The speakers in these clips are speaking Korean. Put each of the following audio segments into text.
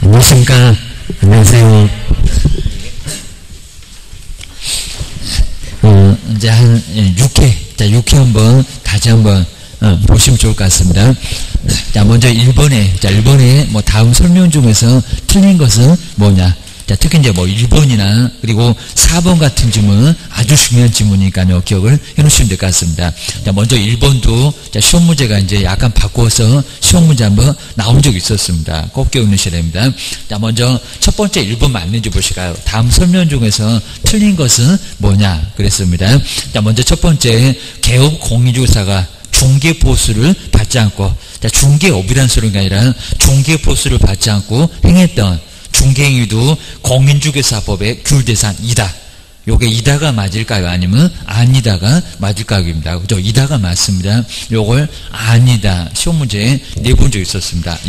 안녕하십니까. 안녕하세요. 이제 한 6회, 자, 6회 한번 다시 한번 보시면 좋을 것 같습니다. 자, 먼저 1번에 뭐 다음 설명 중에서 틀린 것은 뭐냐. 자, 특히 이제 뭐 1번이나 그리고 4번 같은 질문은 아주 중요한 질문이니까요. 기억을 해 놓으시면 될 것 같습니다. 자, 먼저 1번도 자, 시험 문제가 이제 약간 바꿔서 시험 문제 한번 나온 적이 있었습니다. 꼭 기억해 놓으셔야 됩니다. 자, 먼저 첫 번째 1번 맞는지 보실까요? 다음 설명 중에서 틀린 것은 뭐냐 그랬습니다. 자, 먼저 첫 번째 개업 공인중개사가 중개 보수를 받지 않고, 자, 중개업이라는 소리가 아니라 중개 보수를 받지 않고 행했던 중개행위도 공인중개사법의 규율대상이다. 요게 이다가 맞을까요? 아니면 아니다가 맞을까요?입니다. 그죠? 이다가 맞습니다. 요걸 아니다. 시험 문제에 내본 적 있었습니다.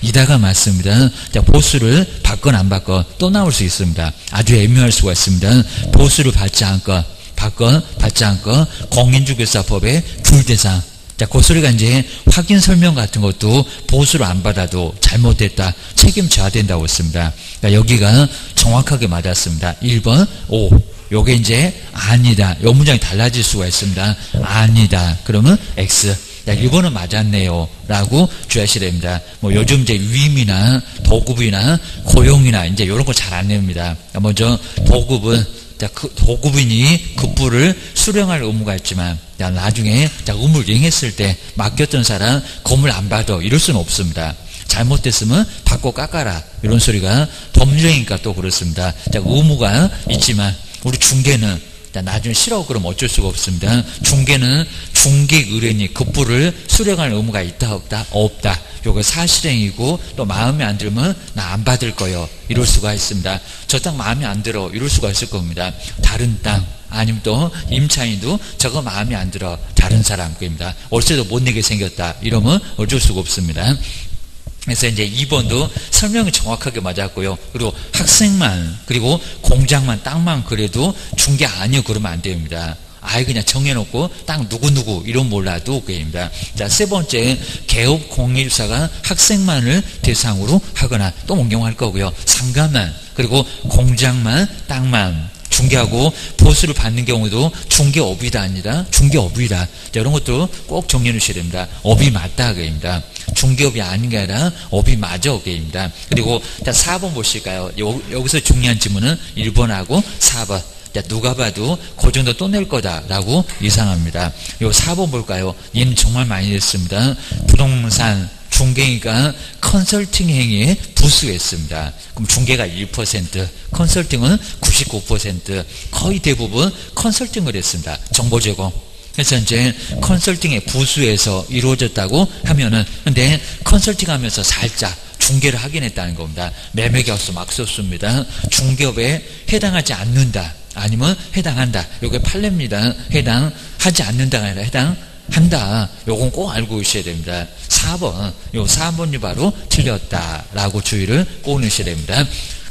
이다가 맞습니다. 자, 보수를 받건 안 받건 또 나올 수 있습니다. 아주 애매할 수가 있습니다. 보수를 받지 않건 받건 받지 않건 공인중개사법의 규율대상. 자, 그 소리가 이제 확인 설명 같은 것도 보수를 안 받아도 잘못됐다, 책임져야 된다고 했습니다. 그러니까 여기가 정확하게 맞았습니다. 1번, 5. 요게 이제 아니다. 요 문장이 달라질 수가 있습니다. 아니다. 그러면 X. 자, 1번은 맞았네요. 라고 주의하셔야 됩니다. 뭐 요즘 이제 위임이나 도급이나 고용이나 이제 요런 거 잘 안 냅니다. 먼저 도급은 자, 그 도급인이 급부를 수령할 의무가 있지만, 자, 나중에 자, 의무를 이행했을 때 맡겼던 사람 건물 안 받아 이럴 수는 없습니다. 잘못됐으면 받고 깎아라 이런 소리가 법률이니까 또 그렇습니다. 자, 의무가 있지만 우리 중개는 자, 나중에 싫어 그러면 어쩔 수가 없습니다. 중개는 중개 의뢰인이 급부를 수령할 의무가 있다 없다? 없다. 요거 사실행위고 또 마음에 안 들면 나 안 받을 거요. 이럴 수가 있습니다. 저 땅 마음에 안 들어. 이럴 수가 있을 겁니다. 다른 땅 아니면 또 임차인도 저거 마음에 안 들어. 다른 사람 겁니다. 월세도 못 내게 생겼다. 이러면 어쩔 수가 없습니다. 그래서 이제 2번도 설명이 정확하게 맞았고요. 그리고 학생만 그리고 공장만 땅만 그래도 중개 아니요 그러면 안 됩니다. 아예 그냥 정해놓고 땅 누구누구 이런 몰라도 그입니다. 자, 세 번째 개업 공인중개사가 학생만을 대상으로 하거나 또 응용할 거고요. 상가만 그리고 공장만 땅만 중개하고 보수를 받는 경우도 중개업이다 아니라 중개업이다. 자, 이런 것도 꼭 정리해 주셔야 됩니다. 업이 맞다 그입니다. 중개업이 아닌 게 아니라 업이 맞아 그입니다. 그리고 자, 4번 보실까요? 여기서 중요한 질문은 1번하고 4번. 자, 누가 봐도 그 정도 또 낼 거다라고 예상합니다. 요 4번 볼까요? 얘는 정말 많이 됐습니다. 부동산 중개가 컨설팅 행위에 부수했습니다. 그럼 중개가 1%, 컨설팅은 99%, 거의 대부분 컨설팅을 했습니다. 정보 제공. 그래서 이제 컨설팅의 부수에서 이루어졌다고 하면은, 근데 컨설팅 하면서 살짝 중개를 하긴 했다는 겁니다. 매매계약서 막 썼습니다. 중개업에 해당하지 않는다. 아니면 해당한다. 요게 판례입니다. 해당하지 않는다가 아니라 해당한다. 요건 꼭 알고 있어야 됩니다. 4번. 요 4번이 바로 틀렸다라고 주의를 꼭 내셔야 됩니다.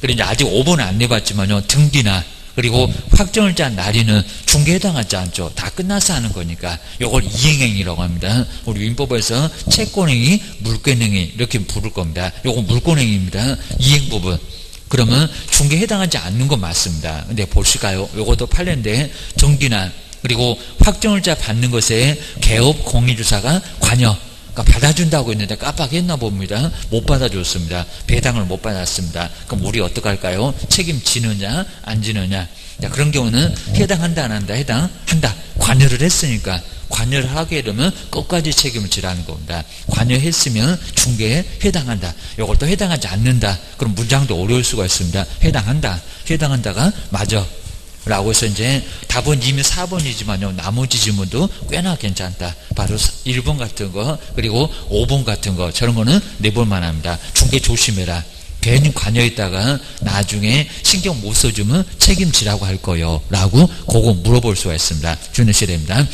그리고 이제 아직 5번은 안 내봤지만요. 등기나 그리고 확정을 짠 날이는 중개에 해당하지 않죠. 다 끝나서 하는 거니까 요걸 이행행위라고 합니다. 우리 민법에서 채권행위, 물권행위 이렇게 부를 겁니다. 요건 물권행위입니다. 이행 부분. 그러면 중개에 해당하지 않는 건 맞습니다. 근데 보실까요? 요것도 판례인데 등기나 그리고 확정을자 받는 것에 개업 공인중개사가 관여 그러니까 받아준다고 했는데 깜빡했나 봅니다. 못 받아줬습니다. 배당을 못 받았습니다. 그럼 우리 어떡할까요? 책임지느냐 안 지느냐. 자, 그런 경우는 해당한다 안 한다? 해당한다. 관여를 했으니까 관여를 하게 되면 끝까지 책임을 지라는 겁니다. 관여했으면 중개에 해당한다. 이걸 또 해당하지 않는다. 그럼 문장도 어려울 수가 있습니다. 해당한다가 맞아 라고 해서 이제 답은 이미 4번이지만요 나머지 질문도 꽤나 괜찮다. 바로 1번 같은 거 그리고 5번 같은 거 저런 거는 내볼만 합니다. 중개 조심해라. 괜히 관여했다가 나중에 신경 못 써주면 책임지라고 할 거예요 라고 그거 물어볼 수가 있습니다. 주의하셔야 됩니다.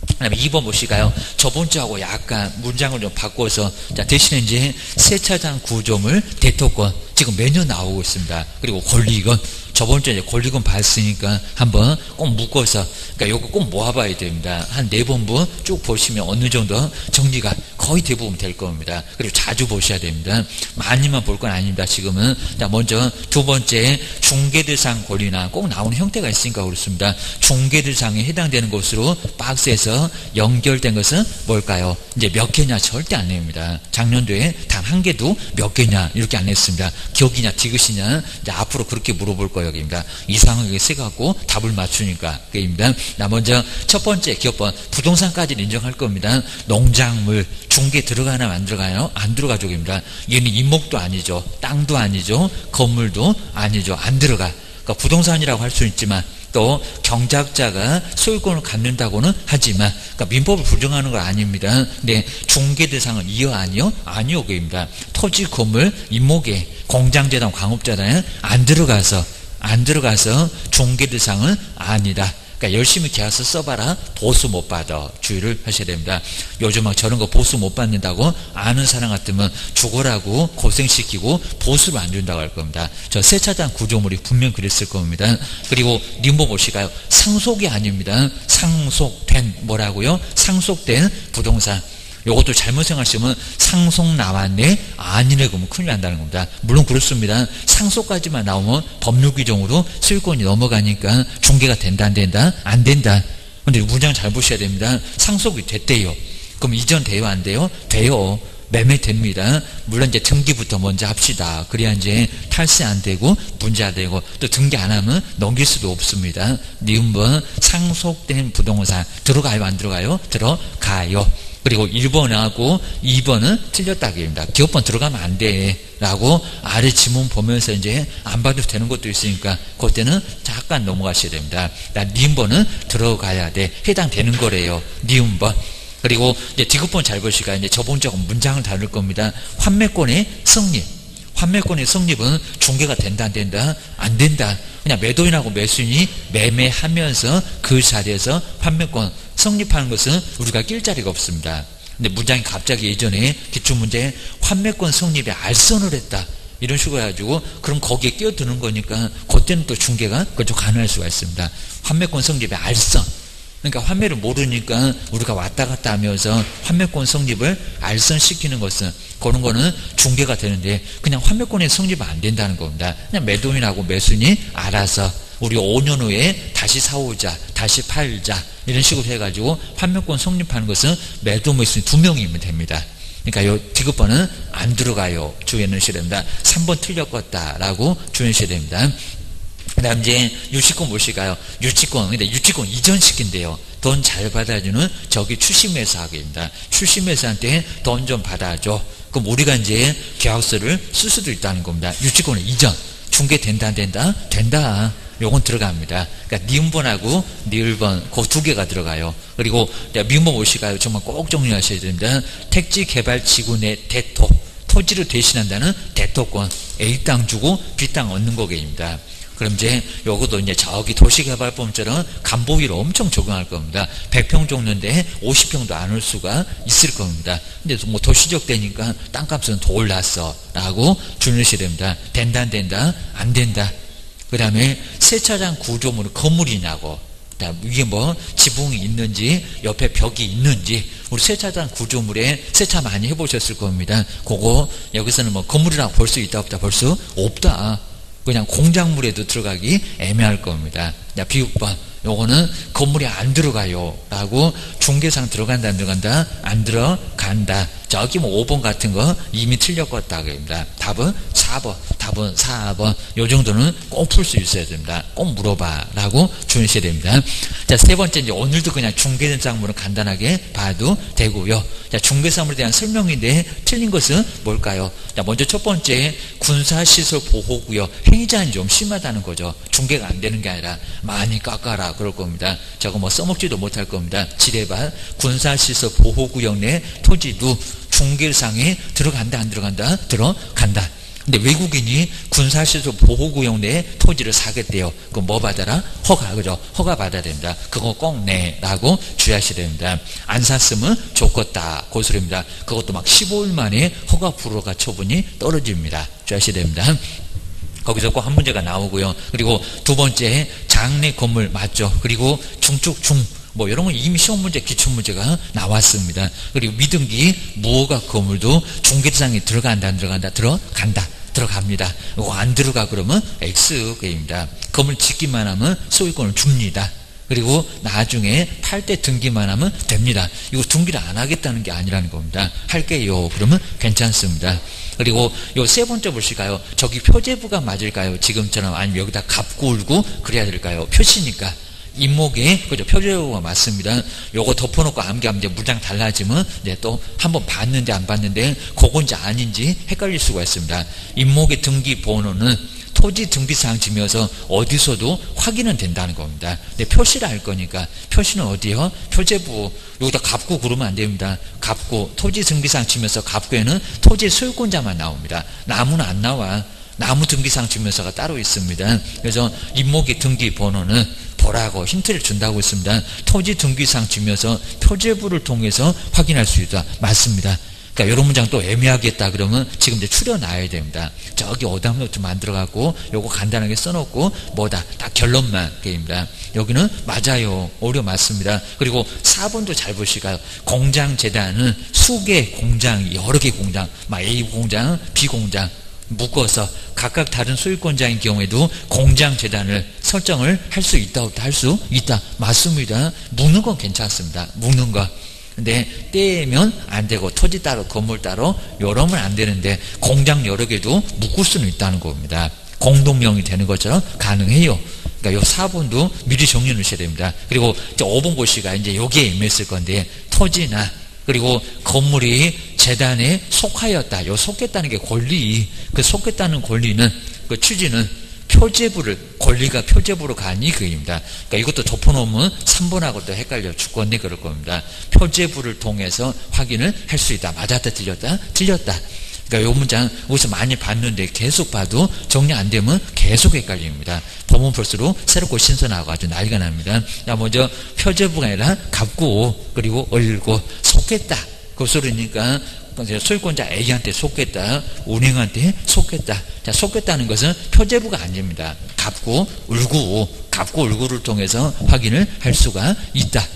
그다음에 2번 보실까요? 저번주하고 약간 문장을 좀 바꿔서 자, 대신에 이제 세차장 구조물 대토권 지금 매년 나오고 있습니다. 그리고 권리이건 저번 주에 권리금 봤으니까 한번 꼭 묶어서, 그러니까 요거 꼭 모아봐야 됩니다. 한 4번부 쭉 보시면 어느 정도 정리가 거의 대부분 될 겁니다. 그리고 자주 보셔야 됩니다. 많이만 볼 건 아닙니다. 지금은. 자, 먼저 두 번째, 중개대상 권리나 꼭 나오는 형태가 있으니까 그렇습니다. 중개대상에 해당되는 것으로 박스에서 연결된 것은 뭘까요? 이제 몇 개냐 절대 안 냅니다. 작년도에 단 한 개도 몇 개냐 이렇게 안 냈습니다. 기억이냐 디귿이냐 이제 앞으로 그렇게 물어볼 거예요. 입니다. 이상하게 세갖고 답을 맞추니까 그입니다. 나 먼저 첫 번째 기업번 부동산까지는 인정할 겁니다. 농작물 중개 들어가나 안 들어가요? 안 들어가죠. 입니다. 얘는 임목도 아니죠. 땅도 아니죠. 건물도 아니죠. 안 들어가. 그러니까 부동산이라고 할 수 있지만 또 경작자가 소유권을 갖는다고는 하지만 그러니까 민법을 부정하는 건 아닙니다. 근데 중개 대상은 이어 아니요? 아니요. 그입니다. 토지, 건물, 임목에 공장재단, 광업재단에 안 들어가서 중개 대상은 아니다. 그러니까 열심히 계약서 써봐라. 보수 못 받아. 주의를 하셔야 됩니다. 요즘 막 저런 거 보수 못 받는다고 아는 사람 같으면 죽어라고 고생시키고 보수를 안 준다고 할 겁니다. 저 세차장 구조물이 분명 그랬을 겁니다. 그리고 님보 보실까요? 상속이 아닙니다. 상속된 뭐라고요? 상속된 부동산. 요것도 잘못 생각하시면 상속 나왔네? 아니네. 그러면 큰일 난다는 겁니다. 물론 그렇습니다. 상속까지만 나오면 법률 규정으로 소유권이 넘어가니까 중개가 된다 안 된다? 안 된다. 근데 문장 잘 보셔야 됩니다. 상속이 됐대요. 그럼 이전 돼요 안 돼요? 돼요. 매매됩니다. 물론 이제 등기부터 먼저 합시다. 그래야 이제 탈세 안 되고 문제 안 되고 또 등기 안 하면 넘길 수도 없습니다. 니은번 상속된 부동산 들어가요 안 들어가요? 들어가요. 그리고 1번하고 2번은 틀렸다 그입니다. 기업번 들어가면 안 돼 라고 아래 지문 보면서 이제 안 봐도 되는 것도 있으니까 그때는 잠깐 넘어가셔야 됩니다. 니은번은 들어가야 돼. 해당되는 거래요. 니은번. 그리고 이제 디귿번 잘 보시니까 이제 저번 주하고 문장을 다룰 겁니다. 환매권의 성립. 환매권의 성립은 중개가 된다 안 된다? 안 된다. 그냥 매도인하고 매수인이 매매하면서 그 자리에서 환매권 성립하는 것은 우리가 낄 자리가 없습니다. 근데 문장이 갑자기 예전에 기출문제에 환매권 성립에 알선을 했다. 이런 식으로 해가지고 그럼 거기에 끼어드는 거니까 그때는 또 중개가 그쪽 가능할 수가 있습니다. 환매권 성립에 알선. 그러니까 환매를 모르니까 우리가 왔다 갔다 하면서 환매권 성립을 알선시키는 것은 그런 거는 중개가 되는데 그냥 환매권의 성립은 안 된다는 겁니다. 그냥 매도인하고 매수인이 알아서 우리 5년 후에 다시 사오자, 다시 팔자 이런 식으로 해가지고 환매권 성립하는 것은 매도 매수인 2명이면 됩니다. 그러니까 요 디귿번은 안 들어가요. 주의해 놓으셔야 됩니다. 3번 틀렸겠다라고 주의해 주셔야 됩니다. 그 다음 이제 유치권 보실까요? 유치권. 근데 유치권 이전시킨대요. 돈 잘 받아주는 저기 추심회사입니다. 추심회사한테 돈 좀 받아줘. 그럼 우리가 이제 계약서를 쓸 수도 있다는 겁니다. 유치권은 이전. 중개 된다 안 된다? 된다. 요건 들어갑니다. 그러니까 니은번하고 니을번 그 두 개가 들어가요. 그리고 미음번 보실까요? 정말 꼭 정리하셔야 됩니다. 택지개발지구 내 대토. 토지를 대신한다는 대토권. A 땅 주고 B 땅 얻는 거게입니다. 그럼 이제 요것도 이제 저기 도시개발법처럼 간보기를 엄청 적용할 겁니다. 100평 정도인데 50평도 안 올 수가 있을 겁니다. 근데 뭐 도시적 되니까 땅값은 더 올랐어 라고 주무셔야 됩니다. 된다 안 된다? 안 된다. 그 다음에 세차장 구조물은 건물이냐고, 이게 뭐 지붕이 있는지 옆에 벽이 있는지. 우리 세차장 구조물에 세차 많이 해보셨을 겁니다. 그거 여기서는 뭐 건물이라고 볼 수 있다 없다? 볼 수 없다. 그냥 공작물에도 들어가기 애매할 겁니다. 비읍번 요거는 건물이 안 들어가요 라고 중개상 들어간다 안 들어간다? 안 들어간다. 저기 뭐 5번 같은 거 이미 틀렸겠다 그럽니다. 답은 4번. 답은 4번. 요 정도는 꼭 풀 수 있어야 됩니다. 꼭 물어봐 라고 주셔야 됩니다. 자, 세 번째 이제 오늘도 그냥 중개대상물은 간단하게 봐도 되고요. 자, 중개사물에 대한 설명인데 틀린 것은 뭘까요? 자, 먼저 첫 번째 군사시설 보호구역 행위자는 좀 심하다는 거죠. 중개가 안 되는 게 아니라 많이 깎아라 그럴 겁니다. 저거 뭐 써먹지도 못할 겁니다. 지뢰발 군사시설 보호구역 내 토지도 중개상에 들어간다 안 들어간다? 들어간다. 근데 외국인이 군사시설 보호구역 내에 토지를 사겠대요. 그럼 뭐 받아라? 허가, 그죠? 허가 받아야 됩니다. 그거 꼭 내라고 주의하셔야 됩니다. 안 샀으면 좋겠다. 고소리입니다. 그것도 막 15일 만에 허가 불허가 처분이 떨어집니다. 주의하셔야 됩니다. 거기서 꼭 한 문제가 나오고요. 그리고 두 번째 장래 건물 맞죠. 그리고 중축 중 뭐 이런 건 이미 시험 문제 기출 문제가 나왔습니다. 그리고 미등기 무허가 건물도 중개대상에 들어간다 안 들어간다 들어간다 들어갑니다. 안 들어가 그러면 X입니다. 건물 짓기만 하면 소유권을 줍니다. 그리고 나중에 팔 때 등기만 하면 됩니다. 이거 등기를 안 하겠다는 게 아니라는 겁니다. 할게요. 그러면 괜찮습니다. 그리고 요 세 번째 보실까요? 저기 표제부가 맞을까요? 지금처럼 아니면 여기다 갑구 울고 그래야 될까요? 표시니까. 임목에 그죠 표제부가 맞습니다. 요거 덮어놓고 암기하면 이제 문장 달라지면 이제 또 한번 봤는데 안 봤는데 그건지 아닌지 헷갈릴 수가 있습니다. 임목의 등기 번호는 토지 등기사항 지면서 어디서도 확인은 된다는 겁니다. 근데 표시를 할 거니까 표시는 어디요? 표제부. 여기다 갑구 그러면 안 됩니다. 갑구 토지 등기사항 지면서 갑구에는 토지 소유권자만 나옵니다. 나무는 안 나와. 나무 등기사항 지면서가 따로 있습니다. 그래서 임목의 등기 번호는 보라고 힌트를 준다고 했습니다. 토지 등기사항 지면서 표제부를 통해서 확인할 수 있다. 맞습니다. 그러니까 이런 문장 또 애매하게 했다 그러면 지금 이제 추려놔야 됩니다. 저기 오답노트 만들어갖고 요거 간단하게 써놓고 뭐다 딱 결론만 게임입니다. 여기는 맞아요. 오류 맞습니다. 그리고 4번도 잘 보실까요? 공장재단은 수개 공장 여러 개 공장 막 A 공장 B 공장 묶어서 각각 다른 소유권자인 경우에도 공장재단을 설정을 할 수 있다 할 수 있다. 맞습니다. 묶는 건 괜찮습니다. 묶는 거. 근데 떼면 안 되고 토지 따로 건물 따로 이러면 안 되는데 공장 여러 개도 묶을 수는 있다는 겁니다. 공동명이 되는 것처럼 가능해요. 그러니까 요 4번도 미리 정리해 놓으셔야 됩니다. 그리고 이제 5번 고시가 이제 여기에 임했을 건데 토지나 그리고 건물이 재단에 속하였다. 요 속했다는 게 권리. 그 속했다는 권리는 그 취지는 표제부를 권리가 표제부로 가니 그입니다. 그러니까 이것도 덮어놓으면 3번하고 또 헷갈려 죽겠네 그럴 겁니다. 표제부를 통해서 확인을 할 수 있다. 맞았다 틀렸다 틀렸다. 그러니까 이 문장 여기서 많이 봤는데 계속 봐도 정리 안 되면 계속 헷갈립니다. 보면 볼수록 새롭고 신선하고 아주 난리가 납니다. 먼저 표제부가 아니라 갑구 그리고 얼고 속했다. 그 소리니까 소유권자 A한테 속겠다. 운행한테 속겠다. 자, 속겠다는 것은 표제부가 아닙니다. 갑구, 울구를 통해서 확인을 할 수가 있다.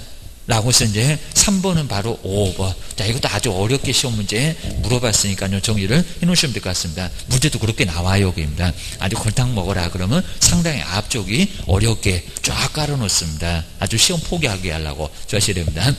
라고 해서 이제 3번은 바로 5번. 자, 이것도 아주 어렵게 시험 문제 물어봤으니까요. 정리를 해 놓으시면 될 것 같습니다. 문제도 그렇게 나와요. 입니다. 아주 골탕 먹어라. 그러면 상당히 앞쪽이 어렵게 쫙 깔아 놓습니다. 아주 시험 포기하게 하려고 좋아하셔야 됩니다.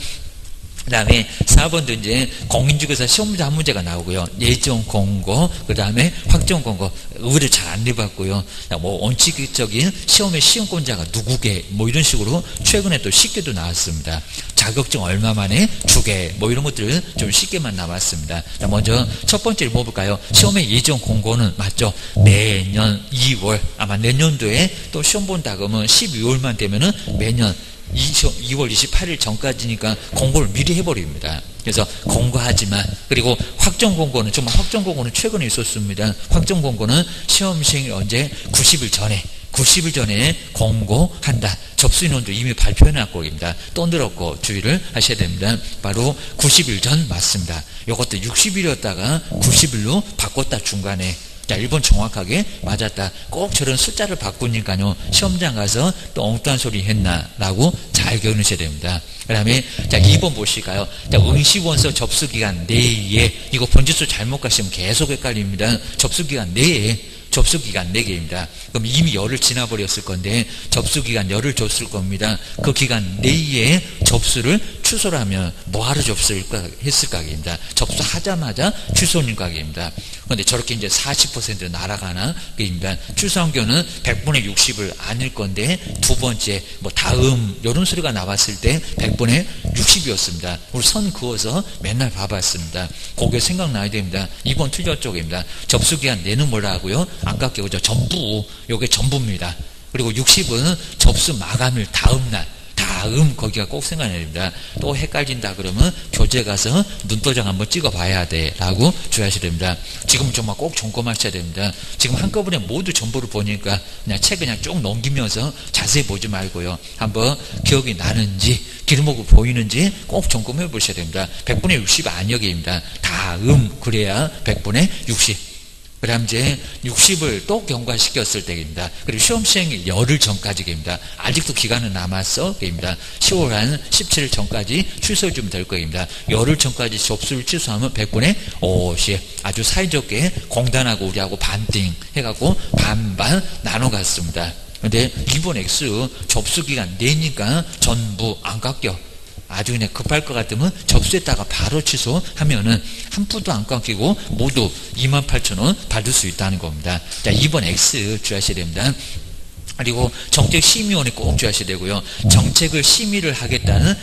그 다음에 4번도 이제 공인중개사 시험 문제 한 문제가 나오고요. 예정 공고, 그 다음에 확정 공고, 의뢰 잘 안 내봤고요. 뭐 원칙적인 시험의 시험권자가 누구게, 뭐 이런 식으로 최근에 또 쉽게도 나왔습니다. 자격증 얼마 만에 주게, 뭐 이런 것들 좀 쉽게만 나왔습니다. 자, 먼저 첫 번째를 뽑을까요? 시험의 예정 공고는 맞죠? 내년 2월, 아마 내년도에 또 시험 본다 그러면 12월만 되면은 매년 2월 28일 전까지니까 공고를 미리 해버립니다. 그래서 공고하지만 그리고 확정 공고는 정말 확정 공고는 최근에 있었습니다. 확정 공고는 시험 시행일 언제 90일 전에 공고한다. 접수 인원도 이미 발표해놨고입니다. 또 늘었고 주의를 하셔야 됩니다. 바로 90일 전 맞습니다. 이것도 60일이었다가 90일로 바꿨다 중간에. 자, 1번 정확하게 맞았다. 꼭 저런 숫자를 바꾸니까요. 시험장 가서 또 엉뚱한 소리 했나 라고 잘 기억하셔야 됩니다. 그 다음에 자 2번 보실까요? 자, 응시원서 접수기간 내에 이거 번지수 잘못 가시면 계속 헷갈립니다. 접수기간 내에 접수기간 4개입니다. 그럼 이미 열흘 지나버렸을 건데 접수기간 열흘 줬을 겁니다. 그 기간 내에 접수를 취소를 하면 뭐하러 접수했을까입니다. 접수하자마자 취소인 가게입니다. 그런데 저렇게 이제 40% 날아가나 게입니다. 취소한 경우는 100분의 60을 아닐 건데 두 번째 뭐 다음 이런 소리가 나왔을 때 100분의 60이었습니다. 우리 선 그어서 맨날 봐봤습니다. 그게 생각나야 됩니다. 2번 틀렸쪽입니다. 접수기간 내는 뭐라고요? 아깝게 그죠? 전부 요게 전부입니다. 그리고 60은 접수 마감일 다음날 다음 거기가 꼭 생각해야 됩니다. 또 헷갈린다 그러면 교재 가서 눈도장 한번 찍어봐야 돼 라고 주의하셔야 됩니다. 지금 정말 꼭 점검하셔야 됩니다. 지금 한꺼번에 모두 정보를 보니까 그냥 책 그냥 쭉 넘기면서 자세히 보지 말고요. 한번 기억이 나는지 길목이 보이는지 꼭 점검해 보셔야 됩니다. 100분의 60 아니역입니다. 다음 그래야 100분의 60 그 다음 이제 60을 또 경과시켰을 때입니다. 그리고 시험 시행이 열흘 전까지 입니다. 아직도 기간은 남았어 입니다. 10월 한 17일 전까지 취소해 주면 될 거입니다. 열흘 전까지 접수를 취소하면 100분의 50 아주 사이좋게 공단하고 우리하고 반띵 해갖고 반반 나눠 갔습니다. 근데 이번 X 접수기간 내니까 전부 안 깎여. 아주 그냥 급할 것 같으면 접수했다가 바로 취소하면은 한 푼도 안 깎이고 모두 28,000원 받을 수 있다는 겁니다. 자, 2번 X 주의하셔야 됩니다. 그리고 정책심의원에 꼭 주의하셔야 되고요. 정책을 심의를 하겠다는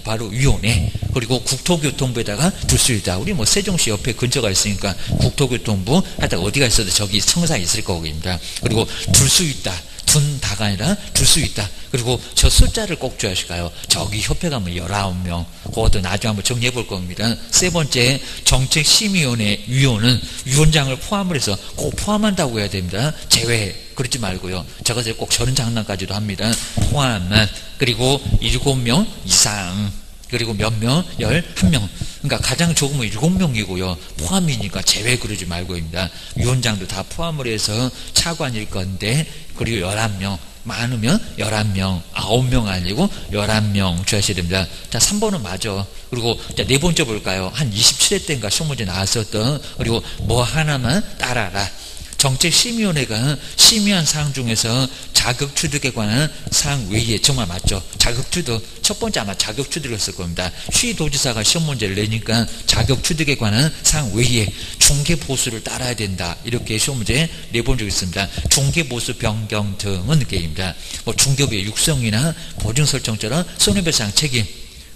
바로 위원회, 그리고 국토교통부에다가 둘 수 있다. 우리 뭐 세종시 옆에 근처가 있으니까 국토교통부 하다가 어디가 있어도 저기 청사 있을 거입니다. 그리고 둘 수 있다. 둔다가 아니라 둘 수 있다. 그리고 저 숫자를 꼭 주의하실까요? 저기 협회 가면 19명. 그것도 나중에 한번 정리해 볼 겁니다. 세 번째, 정책심의위원회 위원은 위원장을 포함을 해서 꼭 포함한다고 해야 됩니다. 제외. 그러지 말고요. 저것을 꼭 저런 장난까지도 합니다. 포함만. 그리고 7명 이상. 그리고 몇 명? 11명. 그러니까 가장 적으면 7명이고요. 포함이니까 제외 그러지 말고입니다. 위원장도 다 포함을 해서 차관일 건데, 그리고 11명. 많으면 11명. 9명 아니고 11명 주의하셔야 됩니다. 자, 3번은 맞아. 그리고 자, 네 번째 볼까요? 한 27회 때인가 시험 문제 나왔었던, 그리고 뭐 하나만 따라라. 정책심의위원회가 심의한 사항 중에서 자격취득에 관한 사항 외에 정말 맞죠. 자격취득 첫 번째 아마 자격취득이었을 겁니다. 시도지사가 시험 문제를 내니까 자격취득에 관한 사항 외에 중개보수를 따라야 된다. 이렇게 시험 문제 내본 적이 있습니다. 중개보수 변경 등은 게임입니다. 뭐 중개부의 육성이나 보증설정처럼 손해배상 책임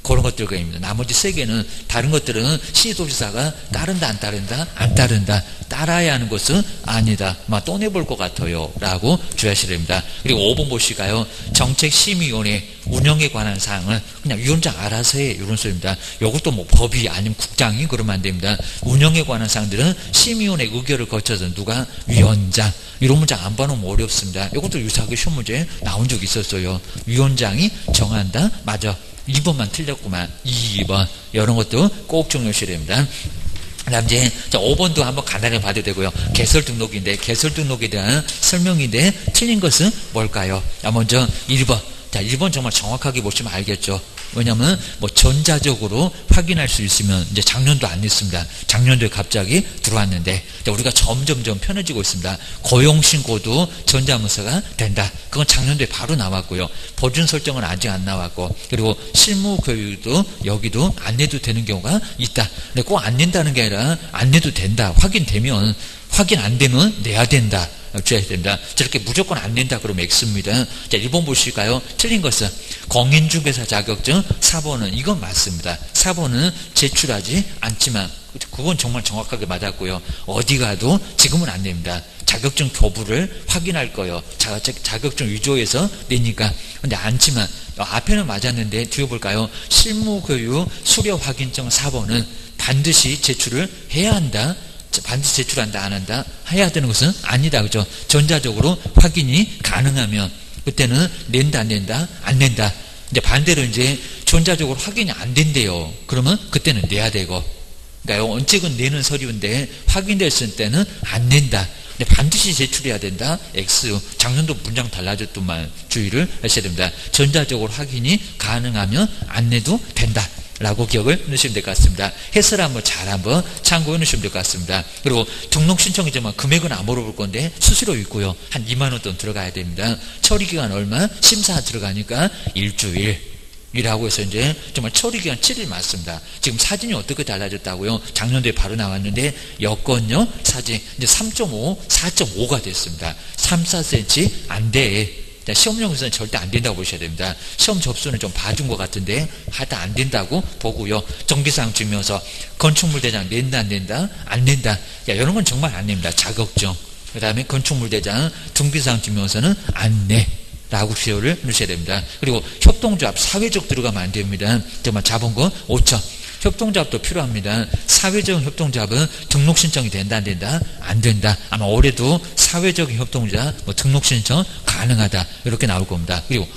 그런 것들입니다. 나머지 세 개는 다른 것들은 시도지사가 따른다 안 따른다 안 따른다 따라야 하는 것은 아니다. 또 내볼 것 같아요 라고 주의하셔야 됩니다. 그리고 5번 보실까요? 정책심의위원회 운영에 관한 사항을 그냥 위원장 알아서 해 이런 소리입니다. 이것도 뭐 법이 아니면 국장이 그러면 안 됩니다. 운영에 관한 사항들은 심의위원회 의결을 거쳐서 누가 위원장 이런 문장 안 봐놓으면 어렵습니다. 이것도 유사하게 시험 문제 나온 적이 있었어요. 위원장이 정한다. 맞아. 2번만 틀렸구만. 2번 이런 것도 꼭 정리하셔야 됩니다. 그 다음 이제 5번도 한번 간단히 봐도 되고요. 개설 등록인데 개설 등록에 대한 설명인데 틀린 것은 뭘까요? 자, 먼저 1번. 자, 1번 정말 정확하게 보시면 알겠죠. 왜냐면 뭐 전자적으로 확인할 수 있으면 이제 작년도 안 냈습니다. 작년도에 갑자기 들어왔는데 우리가 점점점 편해지고 있습니다. 고용신고도 전자문서가 된다. 그건 작년도에 바로 나왔고요. 보증 설정은 아직 안 나왔고, 그리고 실무교육도 여기도 안 내도 되는 경우가 있다. 근데 꼭 안 낸다는 게 아니라 안 내도 된다. 확인되면, 확인 안 되면 내야 된다. 주의해야 된다. 저렇게 무조건 안 낸다 그러면 X입니다. 자, 1번 보실까요? 틀린 것은 공인중개사 자격증 4번은 이건 맞습니다. 4번은 제출하지 않지만 그건 정말 정확하게 맞았고요. 어디 가도 지금은 안 냅니다. 자격증 교부를 확인할 거예요. 자격증 위조해서 내니까. 근데 않지만 앞에는 맞았는데 뒤에 볼까요? 실무교육 수료 확인증 4번은 반드시 제출을 해야 한다. 반드시 제출한다 안 한다 해야 되는 것은 아니다. 그죠? 전자적으로 확인이 가능하면 그때는 낸다 안 낸다 안 낸다. 이제 반대로 이제 전자적으로 확인이 안 된대요. 그러면 그때는 내야 되고, 그러니까 원칙은 내는 서류인데 확인됐을 때는 안 낸다. 근데 반드시 제출해야 된다. X. 작년도 문장 달라졌더만 주의를 하셔야 됩니다. 전자적으로 확인이 가능하면 안 내도 된다. 라고 기억을 넣으시면 될 것 같습니다. 해설 한번 잘 한번 참고해 놓으시면 될 것 같습니다. 그리고 등록 신청이지만 금액은 안 물어볼 건데 수수료 있고요. 한 2만 원 돈 들어가야 됩니다. 처리기간 얼마? 심사 들어가니까 일주일이라고 해서 이제 정말 처리기간 7일 맞습니다. 지금 사진이 어떻게 달라졌다고요? 작년도에 바로 나왔는데 여건요 사진 이제 3.5, 4.5가 됐습니다. 3, 4cm 안 돼. 시험용에서는 절대 안 된다고 보셔야 됩니다. 시험 접수는 좀 봐준 것 같은데 하다 안 된다고 보고요. 정비사항 증명서, 건축물 대장 낸다 안 낸다? 안 낸다. 이런 건 정말 안 냅니다. 자격증. 그 다음에 건축물 대장, 정비사항 증명서는 안 내. 라고 기호를 넣으셔야 됩니다. 그리고 협동조합, 사회적 들어가면 안 됩니다. 정말 자본금 5천. 협동조합도 필요합니다. 사회적 협동조합은 등록 신청이 된다 안 된다? 안 된다. 아마 올해도 사회적인 협동조합 등록 신청 가능하다 이렇게 나올 겁니다. 그리고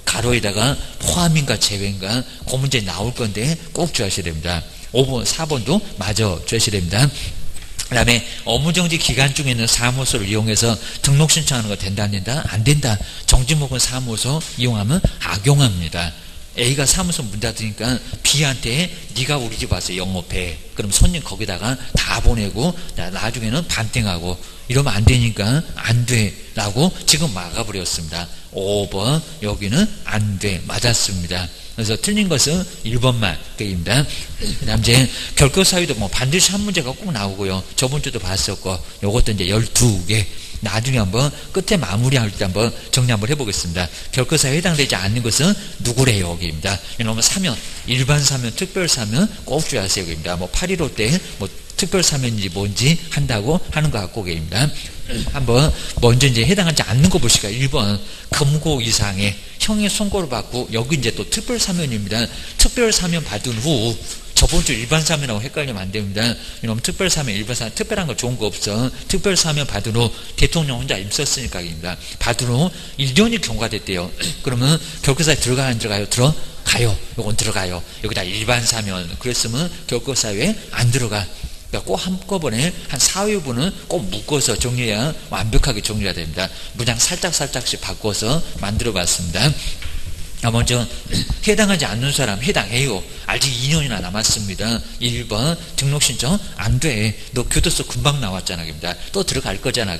가로에다가 포함인가 제외인가 그 문제 나올 건데 꼭 주의하셔야 됩니다. 5번 4번도 마저 주의하셔야 됩니다. 그 다음에 업무정지 기간 중에는 사무소를 이용해서 등록 신청하는 거 된다 안 된다? 안 된다. 정지 먹은 사무소 이용하면 악용합니다. A가 사무소 문 닫으니까 B한테 네가 우리 집 와서 영업해. 그럼 손님 거기다가 다 보내고 나중에는 반띵하고 이러면 안 되니까 안 돼 라고 지금 막아버렸습니다. 5번 여기는 안 돼. 맞았습니다. 그래서 틀린 것은 1번만 게임입니다. 그 다음 이제 결격사유도 뭐 반드시 한 문제가 꼭 나오고요. 저번 주도 봤었고 요것도 이제 12개 나중에 한번 끝에 마무리할 때 한번 정리 한번 해보겠습니다. 결격사유에 해당되지 않는 것은 누구래요? 여기입니다. 이놈은 사면, 일반 사면, 특별 사면 꼭 주의하세요. 여기입니다. 뭐 8.15 때 뭐 특별 사면인지 뭔지 한다고 하는 것 같고 계입니다. 한번 먼저 이제 해당하지 않는 거 보실까요? 1번 금고 이상의 형의 선고를 받고 여기 이제 또 특별 사면입니다. 특별 사면 받은 후 저번 주 일반 사면하고 헷갈리면 안 됩니다. 이놈 특별 사면, 일반 사면 특별한 거 좋은 거 없어. 특별 사면 받은 후 대통령 혼자 임썼으니까입니다. 받은 후 1년이 경과됐대요. 그러면 결격사에 들어가요, 안 들어가요? 들어가요. 이건 들어가요. 여기다 일반 사면 그랬으면 결격사유에 안 들어가. 꼭 한꺼번에 한 4회분은 꼭 묶어서 정리해야 완벽하게 정리가 됩니다. 문장 살짝씩 바꿔서 만들어 봤습니다. 먼저 해당하지 않는 사람 해당해요. 아직 2년이나 남았습니다. 1번 등록신청 안 돼. 너 교도소 금방 나왔잖아. 또 들어갈 거잖아.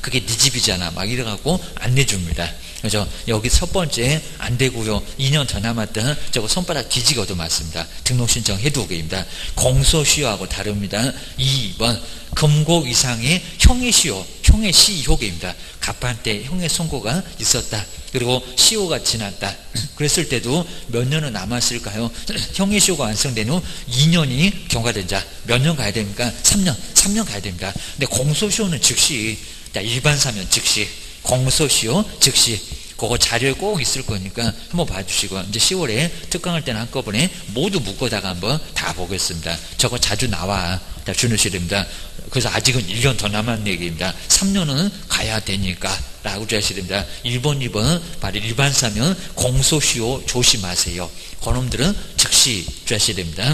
그게 네 집이잖아. 막 이래갖고 안 내줍니다. 그래서 여기 첫 번째 안 되고요. 2년 더 남았다. 저거 손바닥 뒤지고도 맞습니다. 등록신청 해두고입니다. 공소시효하고 다릅니다. 2번 금고 이상의 형의 시효, 형의 시효계입니다. 갑판때 형의 선고가 있었다. 그리고 시효가 지났다. 그랬을 때도 몇 년은 남았을까요? 형의 시효가 완성된 후 2년이 경과된 자 몇 년 가야 됩니까? 3년 가야 됩니다. 근데 공소시효는 즉시, 일반 사면 즉시, 공소시효 즉시 그거 자료에 꼭 있을 거니까 한번 봐주시고 이제 10월에 특강할 때는 한꺼번에 모두 묶어다가 한번 다 보겠습니다. 저거 자주 나와. 준우시됩니다. 그래서 아직은 1년 더 남았는 얘기입니다. 3년은 가야 되니까 라고 주셔야 됩니다. 1번, 2번 바로 일반 사면 공소시효 조심하세요. 그놈들은 즉시 주셔야 됩니다.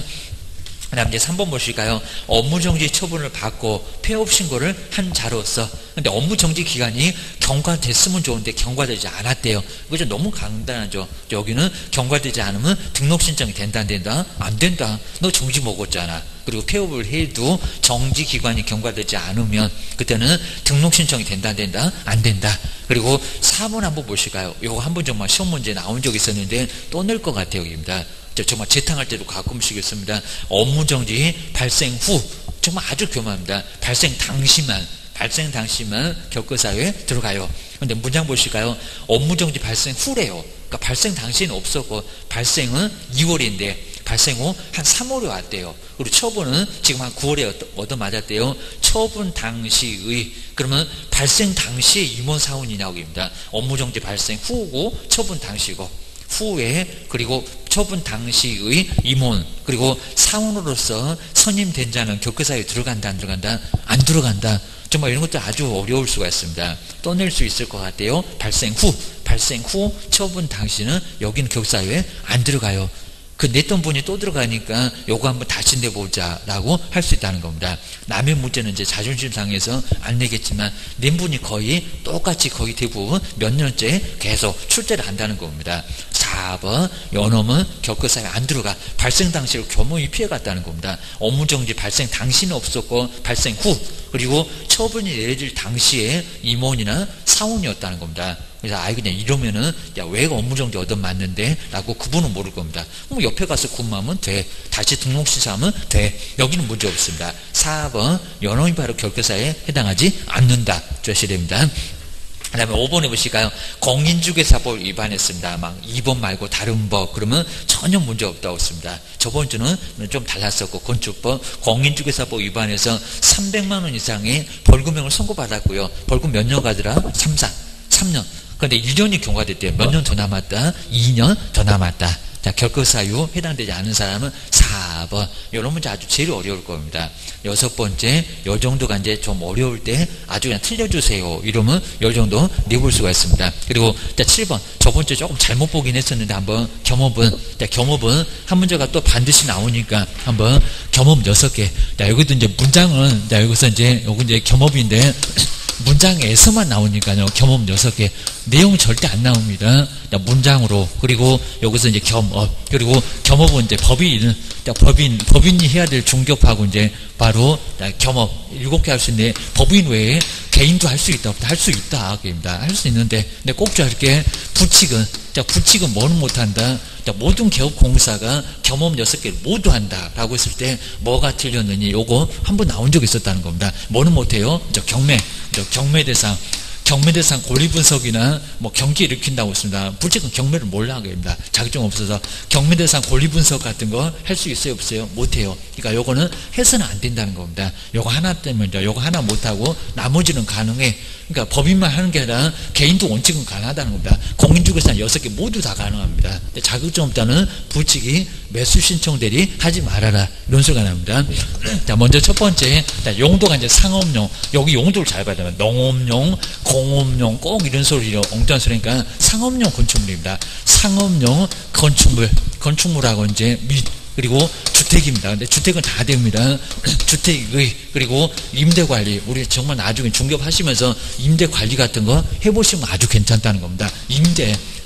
그 다음 이제 3번 보실까요? 업무정지 처분을 받고 폐업 신고를 한 자로서 근데 업무정지 기간이 경과됐으면 좋은데 경과되지 않았대요. 이거 좀 너무 간단하죠. 여기는 경과되지 않으면 등록 신청이 된다 안 된다? 안 된다. 너 정지 먹었잖아. 그리고 폐업을 해도 정지 기간이 경과되지 않으면 그때는 등록 신청이 된다 안 된다? 안 된다. 그리고 4번 한번 보실까요? 요거 한번 정말 시험 문제 나온 적 있었는데 또 낼 것 같아요. 여기입니다. 정말 재탕할 때도 가끔씩 있습니다. 업무정지 발생 후 정말 아주 교만합니다. 발생 당시만 결격사유에 들어가요. 근데 문장 보실까요? 업무정지 발생 후래요. 그러니까 발생 당시에는 없었고 발생은 2월인데 발생 후 한 3월에 왔대요. 그리고 처분은 지금 한 9월에 얻어맞았대요. 처분 당시의 그러면 발생 당시에 임원 사원이냐고 입니다. 업무정지 발생 후고 처분 당시고 후에 그리고 처분 당시의 임원 그리고 사원으로서 선임된 자는 결격사유에 들어간다 안 들어간다? 안 들어간다. 정말 이런 것도 아주 어려울 수가 있습니다. 떠낼 수 있을 것 같아요. 발생 후 처분 당시는 여기는 결격사유에 안 들어가요. 그 냈던 분이 또 들어가니까 요거 한번 다시 내보자 라고 할 수 있다는 겁니다. 남의 문제는 이제 자존심 상해서 안 내겠지만 낸 분이 거의 똑같이 거의 대부분 몇 년째 계속 출제를 한다는 겁니다. 4번 요놈은 결격사유에 안 들어가. 발생 당시를 교묘히 피해갔다는 겁니다. 업무정지 발생 당시는 없었고 발생 후 그리고 처분이 내려질 당시에 임원이나 사원이었다는 겁니다. 그래서 그냥 이러면은 왜 업무정지 얻어맞는데? 라고 그분은 모를 겁니다. 그럼 옆에 가서 근무하면 돼. 다시 등록신청하면 돼. 여기는 문제 없습니다. 4번 요놈이 바로 결격사유에 해당하지 않는다. 주셔야 됩니다. 그 다음에 5번에 보실까요? 공인중개사법 위반했습니다. 막 2번 말고 다른 법 그러면 전혀 문제 없다고 했습니다. 저번 주는 좀 달랐었고 건축법 공인중개사법 위반해서 300만 원 이상의 벌금형을 선고받았고요. 벌금 몇 년 가더라? 3년. 그런데 1년이 경과됐대요. 몇 년 더 남았다? 2년 더 남았다. 자, 결격사유 해당되지 않은 사람은 4번. 이런 문제 아주 제일 어려울 겁니다. 6번째, 요 정도가 이제 좀 어려울 때 아주 그냥 틀려주세요. 이러면 요 정도 내볼 수가 있습니다. 그리고 7번. 저번주에 조금 잘못 보긴 했었는데 한번 겸업은 한 문제가 또 반드시 나오니까 한번 겸업 6개. 자, 여기도 이제 문장은, 자, 여기서 이제, 요거 이제 겸업인데, 문장에서만 나오니까요. 겸업 6개. 내용 절대 안 나옵니다. 자, 문장으로. 그리고 여기서 이제 겸업. 그리고 겸업은 이제 법인. 자, 법인이 해야 될 중개업하고 이제 바로, 자, 겸업. 7개 할 수 있는데, 법인 외에 개인도 할 수 있다. 할 수 있다. 그입니다. 할 수 있는데, 근데 꼭 저렇게 부칙은, 자, 부칙은 뭐는 못한다. 자, 모든 개업공사가 겸업 6개를 모두 한다. 라고 했을 때, 뭐가 틀렸느니, 요거 한번 나온 적이 있었다는 겁니다. 뭐는 못해요? 저 경매대상 권리분석이나 뭐 경기 일으킨다고 했습니다. 부칙은 경매를 몰라 하게 됩니다. 자격증 없어서 경매대상 권리분석 같은 거 할 수 있어요, 없어요? 못해요. 그러니까 요거는 해서는 안 된다는 겁니다. 요거 하나 때문에 요거 하나 못하고 나머지는 가능해. 그러니까 법인만 하는 게 아니라 개인도 원칙은 가능하다는 겁니다. 공인중개사 6개 모두 다 가능합니다. 근데 자격증 없다는 부칙이 매수 신청 대리 하지 말아라. 이런 소리가 납니다. 자, 먼저 첫 번째, 자, 용도가 이제 상업용. 여기 용도를 잘 봐야 됩니다. 농업용, 공업용, 꼭 이런 소리로 엉뚱한 소리니까 상업용 건축물입니다. 상업용 건축물하고 이제 그리고 주택입니다. 근데 주택은 다 됩니다. 주택의, 그리고 임대관리. 우리 정말 나중에 중개업하시면서 임대관리 같은 거 해보시면 아주 괜찮다는 겁니다.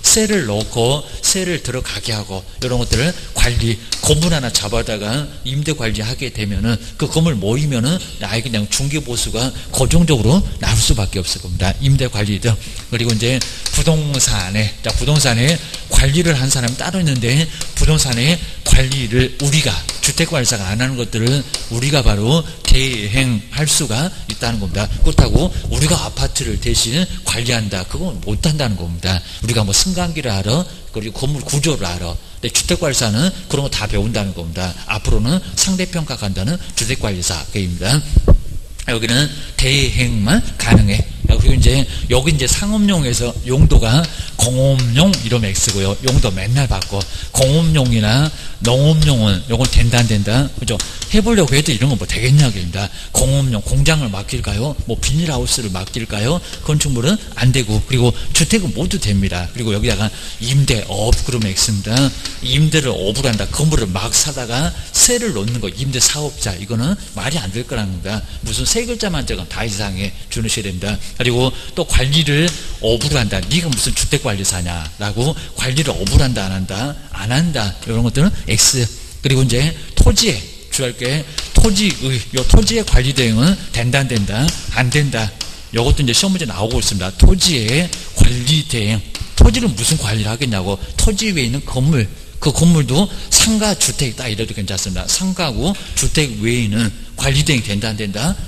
세를 넣고 세를 들어가게 하고 이런 것들을 관리, 건물 하나 잡아다가 임대 관리하게 되면은 그 건물 모이면은 아예 그냥 중개보수가 고정적으로 나올 수밖에 없을 겁니다. 임대 관리들. 그리고 이제 부동산에 관리를 한 사람이 따로 있는데 부동산의 관리를 우리가 주택관리사가 안 하는 것들을 우리가 바로 대행할 수가 있다는 겁니다. 그렇다고 우리가 아파트를 대신 관리한다. 그건 못한다는 겁니다. 우리가 뭐 승강기를 알아. 그리고 건물 구조를 알아. 근데 주택관리사는 그런 거 다 배운다는 겁니다. 앞으로는 상대평가 간다는 주택관리사입니다. 여기는 대행만 가능해. 그리고 이제 여기 이제 상업용에서 용도가 공업용 이러면 X고요. 용도 맨날 바꿔. 공업용이나 농업용은 요건 된다 안 된다. 그죠? 해보려고 해도 이런 건 뭐 되겠냐입니다. 공업용 공장을 맡길까요? 뭐 비닐하우스를 맡길까요? 건축물은 안 되고. 그리고 주택은 모두 됩니다. 그리고 여기다가 임대업 그러면 X입니다. 임대를 업을 한다. 건물을 막 사다가 세를 놓는 거 임대 사업자. 이거는 말이 안 될 거라는 겁니다. 무슨 세 글자만 적으면 다 이상해 주무셔야 됩니다. 그리고 또 관리를 업으로 한다. 네가 무슨 주택관리사냐 라고 관리를 업으로 한다 안 한다 이런 것들은 X. 그리고 이제 토지에 주의할 게 토지의 관리 대행은 된다 안 된다. 이것도 이제 시험 문제 나오고 있습니다. 토지의 관리 대행. 토지는 무슨 관리를 하겠냐고. 토지 외에 있는 건물, 그 건물도 상가 주택이다 이래도 괜찮습니다. 상가고 주택 외에는 관리 대행이 된다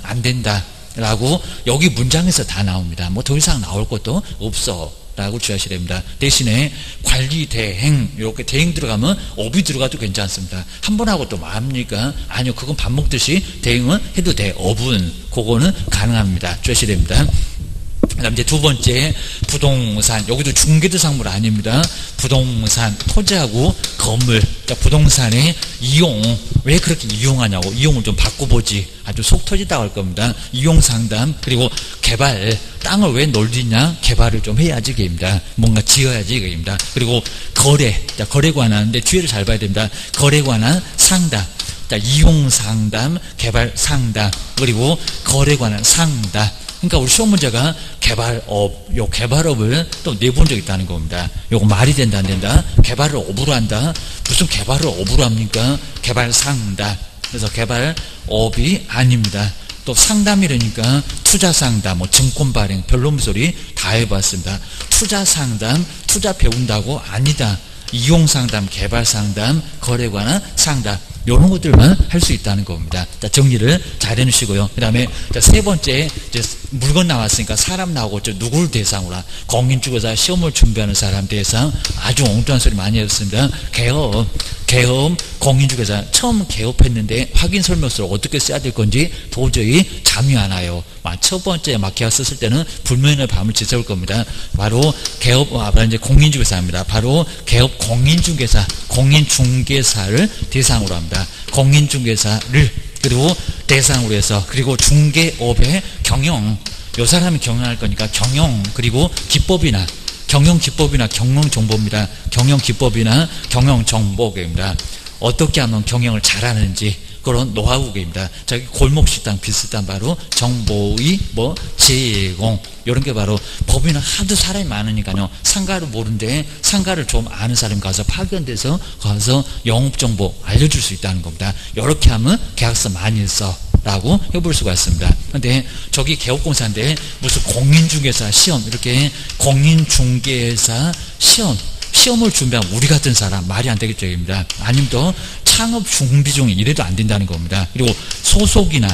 안 된다 라고 여기 문장에서 다 나옵니다. 뭐 더 이상 나올 것도 없어 라고 주의하셔야 됩니다. 대신에 관리 대행, 이렇게 대행 들어가면 업이 들어가도 괜찮습니다. 한 번 하고 또 뭐 합니까? 아니요, 그건 밥 먹듯이 대행은 해도 돼. 업은 그거는 가능합니다. 주의하셔야 됩니다. 그 다음 이제 두 번째, 부동산. 여기도 중개대상물 아닙니다. 부동산, 토지하고 건물. 부동산의 이용. 왜 그렇게 이용하냐고. 이용을 좀 바꿔보지. 아주 속 터지다고 할 겁니다. 이용 상담. 그리고 개발. 땅을 왜 놀리냐? 개발을 좀 해야지. 그입니다. 뭔가 지어야지. 그입니다. 그리고 거래. 거래 관한인데 뒤에를 잘 봐야 됩니다. 거래 관한 상담. 이용 상담, 개발 상담. 그리고 거래 관한 상담. 그러니까 우리 시험 문제가 요 개발업을 또 내본 적이 있다는 겁니다. 요거 말이 된다 안 된다? 개발을 업으로 한다. 무슨 개발을 업으로 합니까? 개발 상담. 그래서 개발업이 아닙니다. 또 상담이라니까 투자 상담, 뭐 증권 발행, 별놈 소리 다 해봤습니다. 투자 상담, 투자 배운다고 아니다. 이용 상담, 개발 상담, 거래 관한 상담. 이런 것들만 할 수 있다는 겁니다. 자, 정리를 잘 해놓으시고요. 그 다음에 세 번째, 이제 물건 나왔으니까 사람 나오고 누구를 대상으로 공인중개사 시험을 준비하는 사람 대상. 아주 엉뚱한 소리 많이 했습니다. 개업 공인중개사 처음 개업했는데 확인 설명서를 어떻게 써야 될 건지 도저히 잠이 안 와요. 첫 번째 계약 썼을 때는 불면의 밤을 지새울 겁니다. 바로 이제 공인중개사입니다. 바로 개업 공인중개사를 대상으로 합니다. 공인중개사를 그리고 대상으로 해서 그리고 중개업의 경영. 요 사람이 경영할 거니까 경영 그리고 기법이나 경영 정보입니다. 경영 기법이나 경영 정보입니다. 어떻게 하면 경영을 잘하는지 그런 노하우입니다. 저기 골목식당 비슷한 바로 정보의 제공 이런 게 바로 법인은 하도 사람이 많으니까요. 상가를 모르는데 상가를 좀 아는 사람이 가서 파견돼서 가서 영업정보 알려줄 수 있다는 겁니다. 이렇게 하면 계약서 많이 써 라고 해볼 수가 있습니다. 근데 저기 개업공사인데 무슨 공인중개사 시험 이렇게 공인중개사 시험을 준비한 우리 같은 사람 말이 안 되겠죠. 입니다. 아니면 또 창업 준비 중에 이래도 안 된다는 겁니다. 그리고 소속은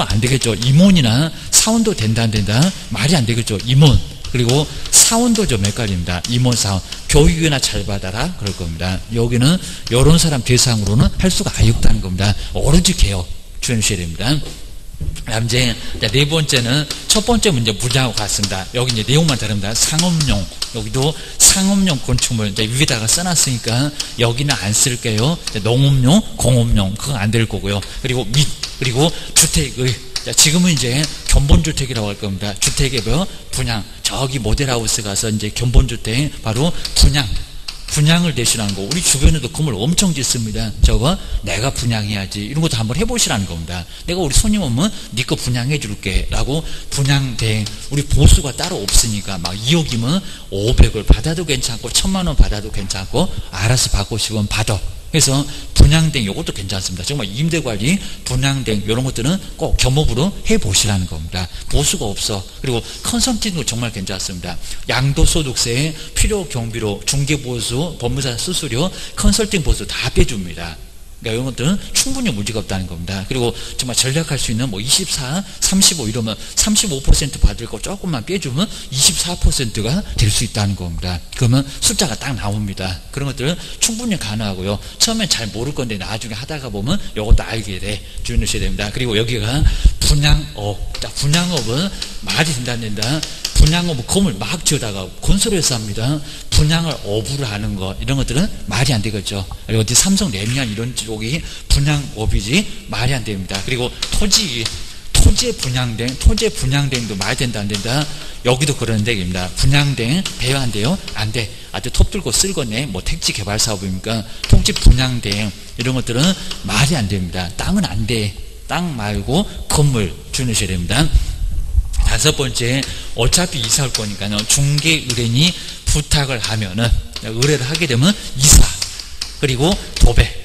안 되겠죠. 임원이나 사원도 된다 안 된다 말이 안 되겠죠. 임원 그리고 사원도 좀 헷갈립니다. 임원 사원 교육이나 잘 받아라 그럴 겁니다. 여기는 이런 사람 대상으로는 할 수가 아예 없다는 겁니다. 오로지 개업 주의하셔야 됩니다. 이제 네 번째는 첫 번째 문제 문제하고 같습니다. 여기 이제 내용만 다릅니다. 상업용 여기도 상업용 건축물 이제 위에다가 써놨으니까 여기는 안 쓸게요. 농업용, 공업용 그건 안 될 거고요. 그리고 그리고 주택의 지금은 이제 견본주택이라고 할 겁니다. 주택의 분양 저기 모델하우스 가서 이제 견본주택 바로 분양을 대신하는 거. 우리 주변에도 건물 엄청 짓습니다. 저거 내가 분양해야지. 이런 것도 한번 해보시라는 겁니다. 내가 우리 손님 오면 네 거 분양해 줄게 라고 분양대 우리 보수가 따로 없으니까 막 2억이면 500을 받아도 괜찮고 1000만 원 받아도 괜찮고 알아서 받고 싶으면 받아. 그래서 분양대 이것도 괜찮습니다. 정말 임대관리, 분양대 이런 것들은 꼭 겸업으로 해보시라는 겁니다. 보수가 없어. 그리고 컨설팅도 정말 괜찮습니다. 양도소득세, 필요경비로, 중개보수, 법무사 수수료, 컨설팅 보수 다 빼줍니다. 그러니까 이런 것들은 충분히 문제가 없다는 겁니다. 그리고 정말 전략할 수 있는 24, 35 이러면 35% 받을 거 조금만 빼주면 24%가 될 수 있다는 겁니다. 그러면 숫자가 딱 나옵니다. 그런 것들은 충분히 가능하고요. 처음엔 잘 모를 건데 나중에 하다가 보면 이것도 알게 돼. 주의하셔야 됩니다. 그리고 여기가 분양업. 자, 분양업은 말이 된다 안 된다. 분양업 건물 막 지어다가 건설회사 합니다. 분양을 업으로 하는 거 이런 것들은 말이 안 되겠죠. 그리고 어디 삼성 레미안 이런 쪽이 분양업이지 말이 안 됩니다. 그리고 토지의 분양대행도 말이 된다 안 된다. 여기도 그런 데입니다. 분양대행 배회한대요? 안 돼. 아주 톱 들고 쓸거네. 택지 개발 사업입니까? 토지 분양대행 이런 것들은 말이 안 됩니다. 땅은 안 돼. 땅 말고 건물 주의하셔야 됩니다. 다섯 번째, 어차피 이사 올 거니까요. 중개 의뢰인이 부탁을 하면은, 의뢰를 하게 되면 이사, 그리고 도배.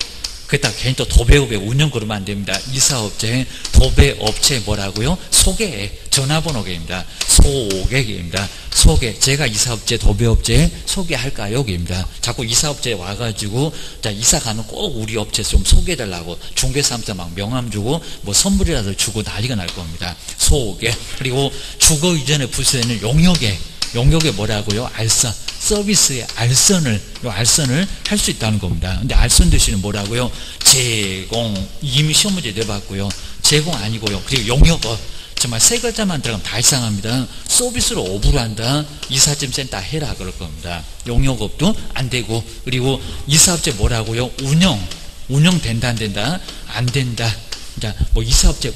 그렇다 괜히 또 도배업에 운영 그러면 안 됩니다. 이사업체, 도배업체 뭐라고요? 소개, 전화번호입니다. 소개입니다. 소개, 제가 이사업체, 도배업체 소개할까요? 입니다. 자꾸 이사업체에 와가지고, 자, 이사 가면 꼭 우리 업체 좀 소개해달라고 중개사한테 막 명함 주고, 선물이라도 주고 난리가 날 겁니다. 소개. 그리고 주거 이전에 부수되는 용역에 뭐라고요? 알선. 서비스의 알선을 할 수 있다는 겁니다. 근데 알선 대신에 뭐라고요? 제공. 이미 시험 문제 내봤고요. 제공 아니고요. 그리고 용역업. 정말 세 글자만 들어가면 다 이상합니다. 서비스로 업으로 한다. 이사짐센터 해라 그럴 겁니다. 용역업도 안 되고. 그리고 이사업체 뭐라고요? 운영 된다 안 된다? 안 된다. 자, 이사업체,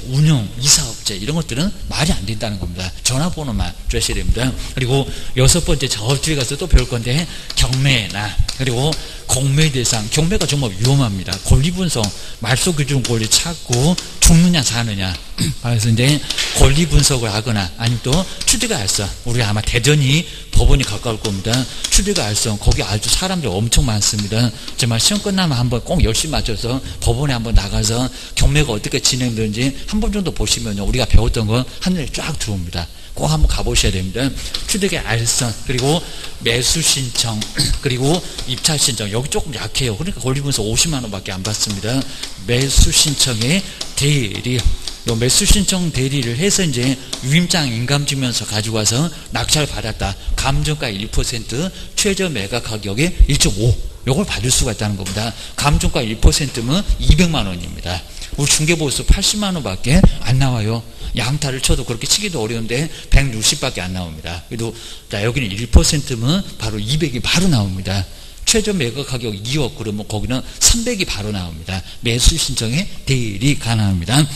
이사업체, 이런 것들은 말이 안 된다는 겁니다. 전화번호만 주셔야 됩니다. 그리고 여섯 번째, 저 뒤에 가서 또 배울 건데, 경매나, 그리고 공매 대상, 경매가 정말 위험합니다. 권리 분석, 말소 기준 권리 찾고, 죽느냐, 사느냐. 그래서 이제 권리 분석을 하거나, 아니면 또 추대가 알선, 우리가 아마 대전이 법원이 가까울 겁니다. 추대가 알선, 거기 아주 사람들 엄청 많습니다. 정말 시험 끝나면 한번 꼭 열심히 맞춰서 법원에 한번 나가서 경매가 어떻게 진행되는지 한 번 정도 보시면요. 우리가 배웠던 거 하늘에 쫙 들어옵니다. 꼭 한번 가보셔야 됩니다. 추대의 알선, 그리고 매수 신청, 그리고 입찰 신청. 여기 조금 약해요. 그러니까 권리분석 50만 원밖에 안 받습니다. 매수 신청의 대리. 요 매수 신청 대리를 해서 이제 유임장 인감증명서 가지고 와서 낙찰 받았다. 감정가 1%, 최저 매각 가격의 1.5. 요걸 받을 수가 있다는 겁니다. 감정가 1%면 200만 원입니다. 우리 중개보수 80만 원밖에 안 나와요. 양타를 쳐도 그렇게 치기도 어려운데 160밖에 안 나옵니다. 그래도 자, 여기는 1%면 바로 200이 바로 나옵니다. 최저 매각 가격 2억 그러면 거기는 300이 바로 나옵니다. 매수 신청에 대리 가능합니다.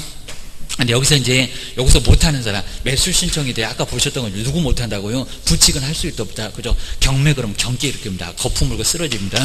근데 여기서 못하는 사람, 매수 신청에 대해 아까 보셨던 거 누구 못한다고요? 부칙은 할 수 있다 없다. 그죠? 경매 그럼 경계 이렇게 합니다. 거품 물고 쓰러집니다.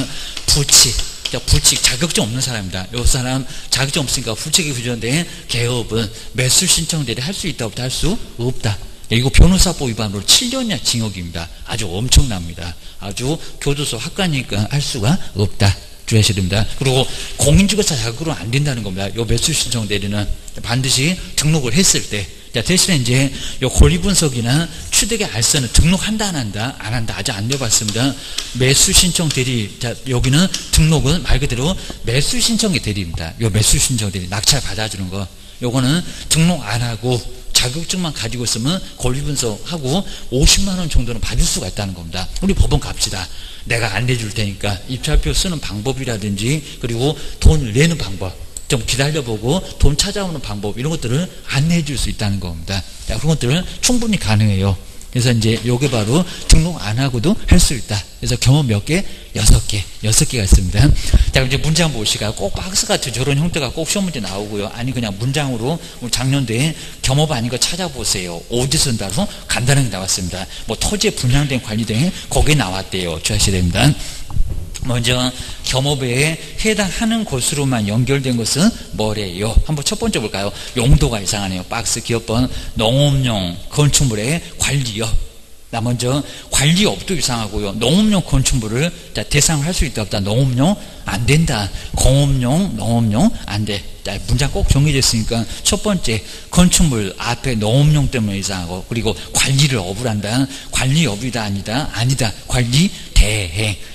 부칙 자격증 없는 사람입니다. 이 사람 자격증 없으니까 부칙이 부족한데 개업은 매수 신청 대리 할 수 있다 없다 할 수 없다. 이거 변호사법 위반으로 7년이나 징역입니다. 아주 엄청납니다. 아주 교도소 학과니까 할 수가 없다. 주의하셔야 됩니다. 그리고 공인중개사 자격으로 안 된다는 겁니다. 요 매수 신청 대리는 반드시 등록을 했을 때. 자, 대신에 이제 요 권리분석이나 취득의 알선은 등록한다, 안 한다? 안 한다. 아직 안 내봤습니다. 매수 신청 대리. 자, 여기는 등록은 말 그대로 매수 신청의 대리입니다. 요 매수 신청 대리. 낙찰 받아주는 거. 요거는 등록 안 하고 자격증만 가지고 있으면 권리분석하고 50만 원 정도는 받을 수가 있다는 겁니다. 우리 법원 갑시다. 내가 안 내줄 테니까 입찰표 쓰는 방법이라든지 그리고 돈을 내는 방법 좀 기다려보고 돈 찾아오는 방법 이런 것들을 안내해 줄 수 있다는 겁니다. 자, 그런 것들은 충분히 가능해요. 그래서 이제 요게 바로 등록 안 하고도 할 수 있다. 그래서 경험 몇 개? 6개가 있습니다. 자, 이제 문장 보시가 꼭 박스 같은 저런 형태가 꼭 시험 문제 나오고요. 아니 그냥 문장으로 작년도에 겸업 아닌 거 찾아보세요. 어디 쓴다고 간단하게 나왔습니다. 뭐 토지에 분양된 관리된 거기에 나왔대요. 주의하셔야 됩니다. 먼저 겸업에 해당하는 곳으로만 연결된 것은 뭐래요? 한번 첫 번째 볼까요? 용도가 이상하네요. 박스 기업번 농업용 건축물의 관리요. 나 먼저 관리업도 이상하고요. 농업용 건축물을 대상을 할 수 있다 없다. 농업용 안 된다. 공업용 농업용 안 돼. 자, 문장 꼭 정해졌으니까 첫 번째 건축물 앞에 농업용 때문에 이상하고 그리고 관리를 업을 한다. 관리업이다 아니다. 관리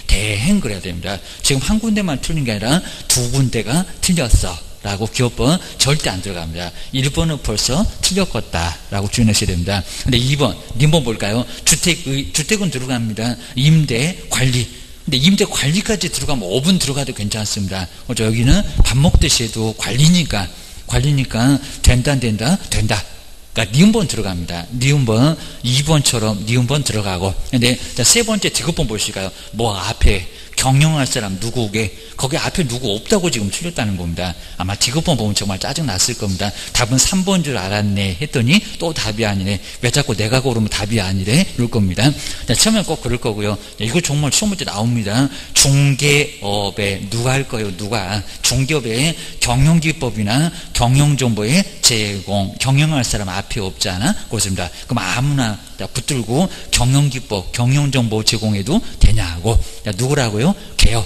대행 그래야 됩니다. 지금 한 군데만 틀린 게 아니라 두 군데가 틀렸어 라고 기업번 절대 안 들어갑니다. 1번은 벌써 틀렸겠다 라고 주의하셔야 됩니다. 근데 2번 님번 볼까요? 주택은 들어갑니다. 임대 관리. 근데 임대 관리까지 들어가면 5분 들어가도 괜찮습니다. 그렇죠? 여기는 밥 먹듯이 해도 관리니까 된다. 그러니까 니은번 들어갑니다. 니은번 2번처럼 니은번 들어가고. 근데 자, 세 번째 디귿번 보실까요? 뭐 앞에 경영할 사람 누구게 거기 앞에 누구 없다고 지금 틀렸다는 겁니다. 아마 디귿번 보면 정말 짜증 났을 겁니다. 답은 3번 줄 알았네 했더니 또 답이 아니네. 왜 자꾸 내가 고르면 답이 아니래? 이럴 겁니다. 자, 처음엔 꼭 그럴 거고요. 이거 정말 시험 문제 나옵니다. 중개업에 누가 할 거예요? 누가? 중개업에 경영기법이나 경영정보의 제공 경영할 사람 앞에 없잖아. 그렇습니다. 그럼 아무나 붙들고 경영기법 경영정보 제공해도 되냐고. 자, 누구라고요? 개업.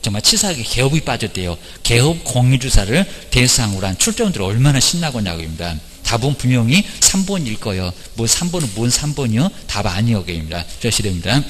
정말 치사하게 개업이 빠졌대요. 개업 공유주사를 대상으로 한 출전들이 얼마나 신나겠냐고입니다. 답은 분명히 3번일 거예요. 뭐 3번은 뭔 3번이요? 답 아니오게입니다. 주셔야 됩니다.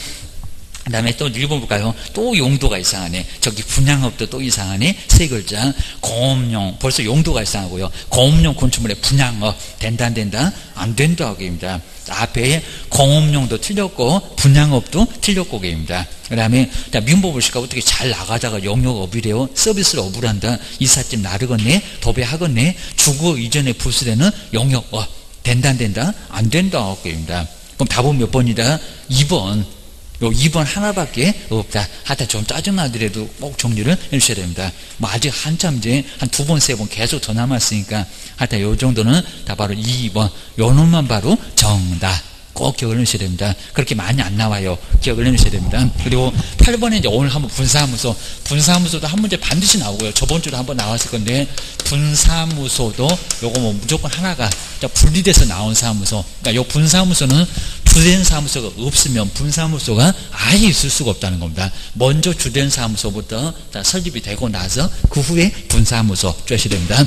그 다음에 또 1번 볼까요? 또 용도가 이상하네. 저기 분양업도 또 이상하네. 세 글자. 공업용. 벌써 용도가 이상하고요. 공업용 건축물의 분양업. 된다 안 된다? 안 된다 하게입니다. 앞에 공업용도 틀렸고 분양업도 틀렸고 게입니다. 그 다음에 민법 보실까 어떻게 잘 나가다가 영역업이래요. 서비스를 업을 한다. 이삿짐 나르겠네. 도배하겠네. 주거 이전에 부수되는 영역업. 된다 안 된다? 안 된다 하게입니다. 그럼 답은 몇 번이다? 2번. 요 2번 하나밖에 없다. 하여튼 좀 짜증나더라도 꼭 정리를 해주셔야 됩니다. 뭐 아직 한참 이제 한 2번, 3번 계속 더 남았으니까 하여튼 요 정도는 다 바로 2번. 요 놈만 바로 정답. 꼭 기억을 해주셔야 됩니다. 그렇게 많이 안 나와요. 기억을 해주셔야 됩니다. 그리고 8번에 이제 오늘 한번 분사무소도 한 문제 반드시 나오고요. 저번 주도 한번 나왔을 건데 분사무소도 요거 뭐 무조건 하나가 분리돼서 나온 사무소. 그러니까 요 분사무소는 주된 사무소가 없으면 분사무소가 아예 있을 수가 없다는 겁니다. 먼저 주된 사무소부터 설립이 되고 나서 그 후에 분사무소 주셔야 됩니다.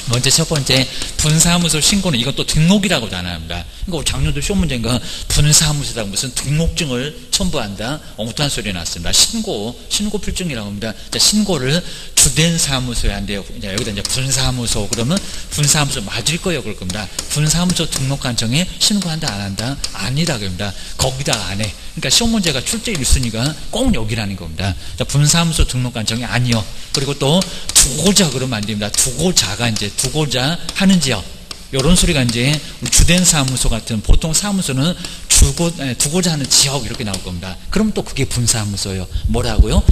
먼저 첫 번째 분사무소 신고는 이건 또 등록이라고 단합니다. 그러니까 작년도 시험 문제인가 분사무소다 무슨 등록증을 첨부한다 엉뚱한 소리 났습니다. 신고 필증이라고 합니다. 자, 신고를 주된 사무소에 한대요. 여기다 이제 분사무소 그러면 분사무소 맞을 거예요. 그럴 겁니다. 분사무소 등록관청에 신고한다 안 한다 아니다 그럽니다. 거기다 안 해. 그러니까 시험 문제가 출제 1순위가 꼭 여기라는 겁니다. 자, 분사무소 등록관청이 아니요. 그리고 또 두고자 그러면 안 됩니다. 두고자가 이제 두고자 하는 지역 이런 소리가 이제 주된 사무소 같은 보통 사무소는 두고자 하는 지역 이렇게 나올 겁니다. 그럼 또 그게 분사무소예요. 뭐라고요?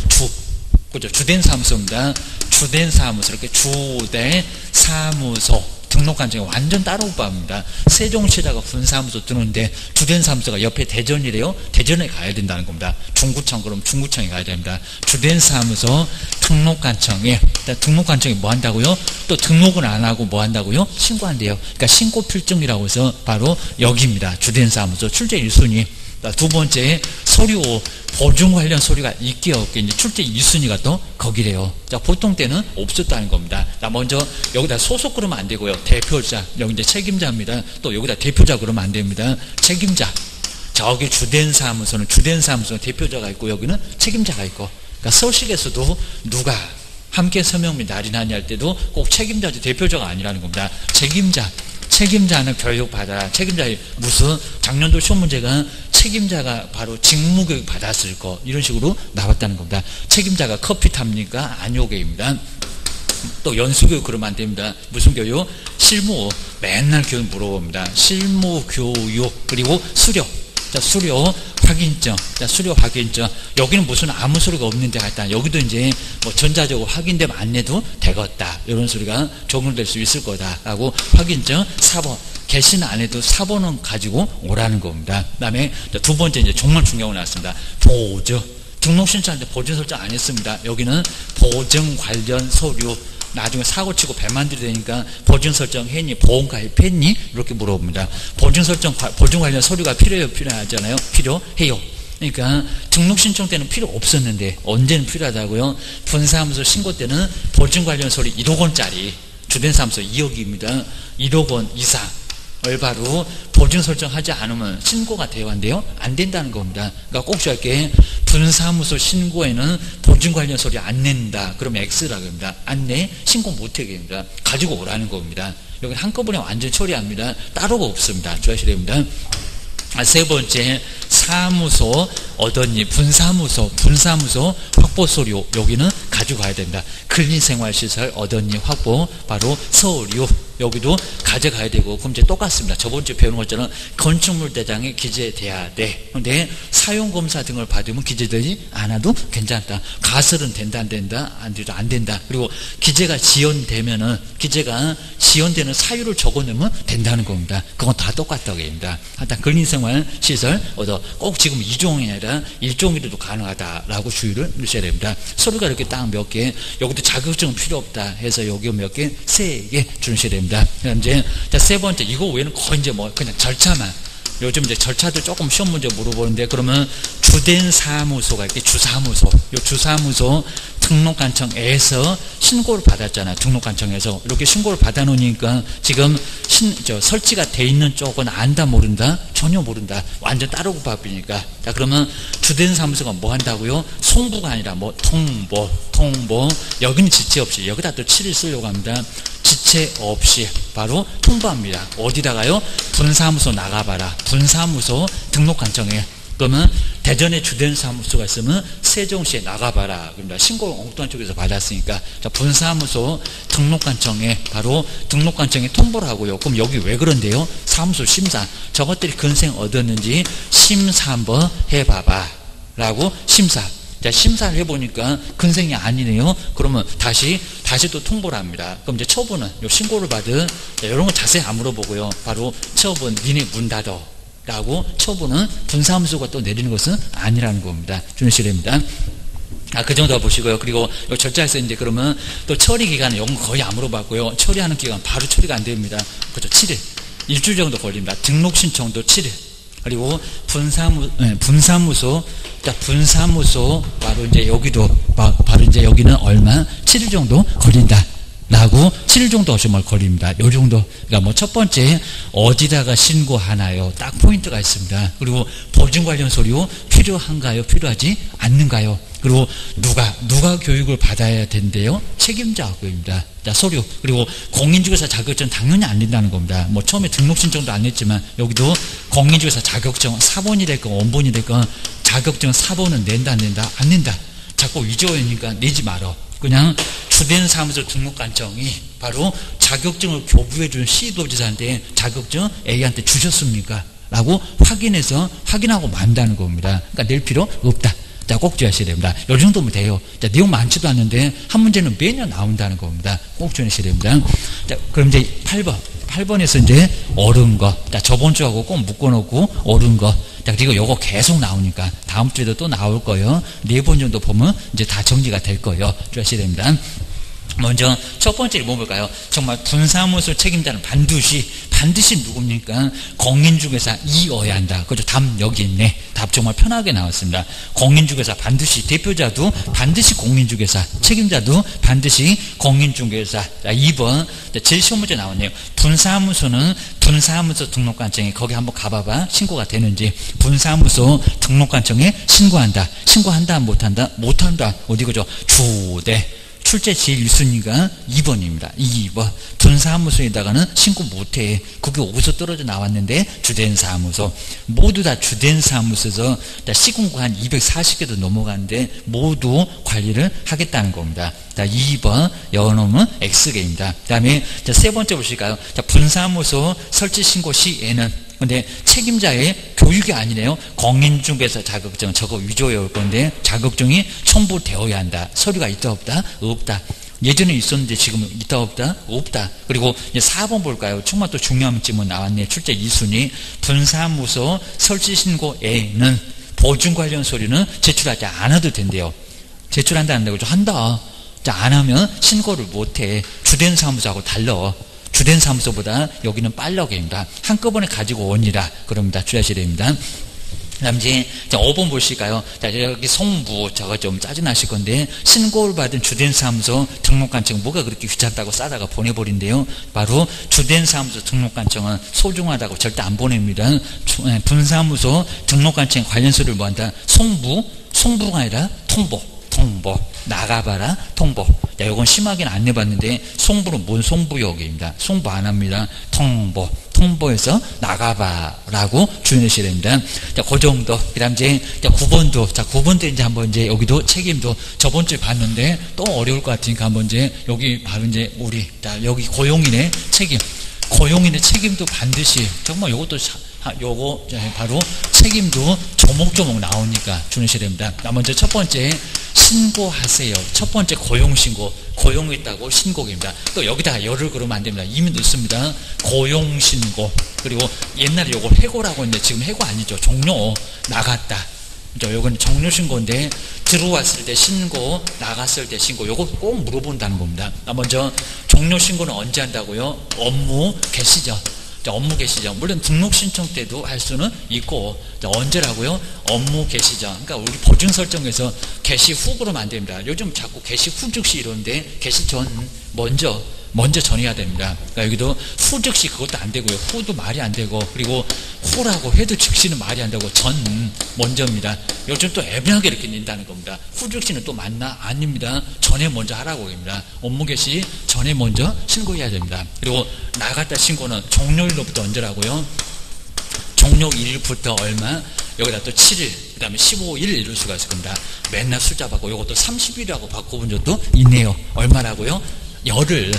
그죠? 주된 사무소입니다. 주된 사무소 이렇게 주된 사무소 등록관청이 완전 따로 법입니다. 세종시라고 분사무소 뜨는데 주된 사무소가 옆에 대전이래요. 대전에 가야 된다는 겁니다. 중구청 그럼 중구청에 가야 됩니다. 주된 사무소 등록관청에 등록관청이 뭐 한다고요? 또 등록은 안 하고 뭐 한다고요? 신고한대요. 그러니까 신고필증이라고 해서 바로 여기입니다. 주된 사무소 출제 1순위. 두 번째 서류 보증 관련 서류가 있게 없게 이제 출제 2순위가 또 거기래요. 자, 보통 때는 없었다는 겁니다. 자, 먼저 여기다 소속 그러면 안 되고요. 대표자 여기 이제 책임자입니다. 또 여기다 대표자 그러면 안 됩니다. 책임자. 저기 주된 사무소는 주된 사무소 대표자가 있고 여기는 책임자가 있고. 그러니까 서식에서도 누가 함께 서명이 날인하니 할 때도 꼭 책임자지 대표자가 아니라는 겁니다. 책임자는 교육받아라. 책임자의 무슨 작년도 시험 문제가 책임자가 바로 직무교육 받았을 거 이런 식으로 나왔다는 겁니다. 책임자가 커피 탑니까? 아니오게입니다. 또 연수교육 그러면 안 됩니다. 무슨 교육? 실무 맨날 교육 물어봅니다. 실무 교육 그리고 수료. 자, 수료 확인증. 자, 수료 확인증. 여기는 무슨 아무 소리가 없는데 하여튼 여기도 이제 뭐 전자적으로 확인되면 안 내도 되겠다. 이런 소리가 적용될 수 있을 거다라고 확인증 사본. 개시는 안 해도 사본은 가지고 오라는 겁니다. 그 다음에 두 번째 이제 정말 중요한 거 나왔습니다. 보증. 등록 신청할 때 보증 설정 안 했습니다. 여기는 보증 관련 서류. 나중에 사고치고 배 만들이 되니까 보증 설정 했니? 보험 가입했니? 이렇게 물어봅니다. 보증 관련 서류가 필요하잖아요. 필요해요. 그러니까 등록 신청 때는 필요 없었는데 언제는 필요하다고요? 분사무소 신고 때는 보증 관련 서류 1억 원짜리 주된 사무소 2억입니다. 1억 원 이상 바로 보증 설정하지 않으면 신고가 돼야 한대요. 안 된다는 겁니다. 그러니까 꼭 저렇게 분사무소 신고에는 보증 관련 서류 안 낸다. 그러면 X라고 합니다. 안 내? 신고 못하게 합니다. 가지고 오라는 겁니다. 여기 한꺼번에 완전 처리합니다. 따로가 없습니다. 주의하셔야 됩니다. 세 번째 사무소 얻었니? 분사무소 확보 서류 여기는 가지고 가야 됩니다. 근린생활시설 얻었니? 확보 바로 서류 여기도 가져가야 되고 그럼 이제 똑같습니다. 저번 주에 배우는 것처럼 건축물 대장에 기재돼야 돼. 그런데 사용검사 등을 받으면 기재되지 않아도 괜찮다. 가설은 된다 안 된다? 안 돼도 안 된다. 그리고 기재가 지연되면은 기재가 지연되는 사유를 적어내면 된다는 겁니다. 그건 다 똑같다고 합니다. 하여튼 근린생활시설 얻어 꼭 지금 2종이 아니라 1종이라도 가능하다라고 주의를 주셔야 됩니다. 서류가 이렇게 딱 몇 개 여기도 자격증은 필요 없다 해서 여기 몇 개? 3개 주셔야 됩니다. 이제 세 번째 이거 외에는 거의 이제 뭐 그냥 절차만 요즘 이제 절차도 조금 시험 문제 물어보는데 그러면 주된 사무소가 이렇게 주사무소 요 주사무소 등록관청에서 신고를 받았잖아요. 등록관청에서 이렇게 신고를 받아놓으니까 지금 설치가 돼 있는 쪽은 안다 모른다? 전혀 모른다. 완전 따르고 바쁘니까. 자 그러면 주된 사무소가 뭐 한다고요? 송부가 아니라 뭐 통보 여기는 지체 없이 여기다 또 7일 쓰려고 합니다. 지체 없이 바로 통보합니다. 어디다가요? 분사무소 나가봐라. 분사무소 등록관청에. 그러면 대전에 주된 사무소가 있으면 세종시에 나가봐라. 그럽니다. 신고 엉뚱한 쪽에서 받았으니까. 자, 분사무소 등록관청에 바로 등록관청에 통보를 하고요. 그럼 여기 왜 그런데요? 사무소 심사. 저것들이 근생 얻었는지 심사 한번 해봐봐. 라고 심사. 자, 심사를 해보니까 근생이 아니네요. 그러면 다시 또 통보를 합니다. 그럼 이제 처분은 요 신고를 받은 이런 거 자세히 안 물어보고요. 바로 처분 니네 문 닫어 라고 처분은 분사무소가 또 내리는 것은 아니라는 겁니다. 주의하셔야 됩니다. 그 정도 보시고요. 그리고 요 절차에서 이제 그러면 또 처리 기간은 이건 거의 안 물어봤고요. 처리하는 기간 바로 처리가 안 됩니다. 그렇죠. 7일. 일주일 정도 걸립니다. 등록 신청도 7일. 그리고 분사무소 바로 이제 여기도 바로 이제 여기는 얼마? 7일 정도 걸린다. 라고 7일 정도 하시면 걸립니다. 요 정도. 그러니까 뭐 첫 번째 어디다가 신고하나요? 딱 포인트가 있습니다. 그리고 보증 관련 서류 필요한가요? 필요하지 않는가요? 그리고 누가 교육을 받아야 된대요? 책임자입니다. 자, 서류. 그리고 공인중개사 자격증 당연히 안 낸다는 겁니다. 뭐 처음에 등록 신청도 안 냈지만 여기도 공인중개사 자격증 사본이 됐건 원본이 됐건 자격증 사본은 낸다 안 낸다? 안 낸다. 자꾸 위조하니까 내지 말어. 그냥 주된 사무소 등록관청이 바로 자격증을 교부해 준 시도지사한테 자격증 A한테 주셨습니까? 라고 확인하고 만다는 겁니다. 그러니까 낼 필요 없다. 자, 꼭 주의하셔야 됩니다. 요 정도면 돼요. 자, 내용 많지도 않는데 한 문제는 매년 나온다는 겁니다. 꼭 주의하셔야 됩니다. 자, 그럼 이제 8번에서 이제 옳은 거. 자, 저번 주하고 꼭 묶어놓고 옳은 거. 자, 그리고 요거 계속 나오니까 다음 주에도 또 나올 거예요. 4번 정도 보면 이제 다 정리가 될 거예요. 주의하셔야 됩니다. 먼저 첫 번째를 뭐 볼까요? 정말 분사무소 책임자는 반드시 누굽니까? 공인중개사 이어야 한다. 그죠? 답 여기 있네. 답 정말 편하게 나왔습니다. 공인중개사 반드시, 대표자도 반드시 공인중개사, 책임자도 반드시 공인중개사. 자, 2번 제일 쉬운 문제 나왔네요. 분사무소는 분사무소 등록관청에 거기 한번 가봐봐. 신고가 되는지. 분사무소 등록관청에 신고한다 못한다? 못한다. 어디 그죠? 주대 출제 제일 1순위가 2번입니다. 2번. 분사무소에다가는 신고 못해. 그게 어디서 떨어져 나왔는데 주된 사무소. 모두 다 주된 사무소에서 시군구 한 240개도 넘어가는데 모두 관리를 하겠다는 겁니다. 자, 2번 여놈은 X개입니다. 그 다음에 세 번째 보실까요? 자, 분사무소 설치 신고 시에는 근데 책임자의 교육이 아니네요. 공인중개사 자격증 저거 위조해 올 건데 자격증이 첨부되어야 한다. 서류가 있다 없다? 없다. 예전에 있었는데 지금 있다 없다? 없다. 그리고 이제 4번 볼까요? 정말 또 중요한 질문 나왔네. 출제 2순위. 분사무소 설치 신고에는 보증 관련 서류는 제출하지 않아도 된대요. 제출한다 안 한다고 한다. 자, 안 하면 신고를 못해. 주된 사무소하고 달라. 주된 사무소보다 여기는 빨라게입니다. 한꺼번에 가지고 오니라. 그럽니다. 주의하셔야 됩니다. 그 다음 이제 5번 보실까요? 자, 여기 송부, 저거 좀 짜증나실 건데, 신고를 받은 주된 사무소 등록관청, 뭐가 그렇게 귀찮다고 싸다가 보내버린대요. 바로 주된 사무소 등록관청은 소중하다고 절대 안 보냅니다. 분사무소 등록관청 관련 서류를 뭐 한다? 송부가 아니라 통보. 나가봐라, 통보. 야, 이건 심하게는 안 내봤는데, 송부는 뭔 송부역입니다. 송부 안 합니다. 통보해서 나가봐라고 주의하셔야 됩니다. 자, 그 정도. 그 다음 이제 9번도. 자, 9번도 이제 한번 이제 여기도 책임도 저번 주에 봤는데 또 어려울 것 같으니까 한번 이제 여기 바로 이제 자, 여기 고용인의 책임. 고용인의 책임도 반드시, 정말 요것도 요거 바로 책임도 조목조목 나오니까 주의하셔야 됩니다. 먼저 첫 번째 신고하세요. 첫 번째 고용신고. 고용했다고 신고입니다. 또 여기다가 열을 그러면 안 됩니다. 이미 넣습니다. 고용신고. 그리고 옛날에 요걸 해고라고 했는데 지금 해고 아니죠. 종료 나갔다. 요건 종료신고인데 들어왔을 때 신고, 나갔을 때 신고. 요거 꼭 물어본다는 겁니다. 먼저 종료신고는 언제 한다고요? 업무 개시죠. 업무 개시죠. 물론 등록 신청 때도 할 수는 있고, 언제라고요? 업무 개시죠. 그러니까 우리 보증 설정에서 개시 후 그러면 안 됩니다. 요즘 자꾸 개시 후 즉시 이러는데 개시 전 먼저 전해야 됩니다. 그러니까 여기도 후 즉시 그것도 안 되고요. 후도 말이 안 되고, 그리고 후라고 해도 즉시는 말이 안 되고 전 먼저입니다. 요즘 또 애매하게 이렇게 낸다는 겁니다. 후 즉시는 또 맞나? 아닙니다. 전에 먼저 하라고 합니다. 업무 개시 전에 먼저 신고해야 됩니다. 그리고 나갔다 신고는 종료일로부터 언제라고요? 종료일부터 얼마? 여기다 또 7일, 그 다음에 15일 이럴 수가 있을 겁니다. 맨날 숫자 바꾸고 이것도 30일이라고 바꿔본 적도 있네요. 얼마라고요? 열흘.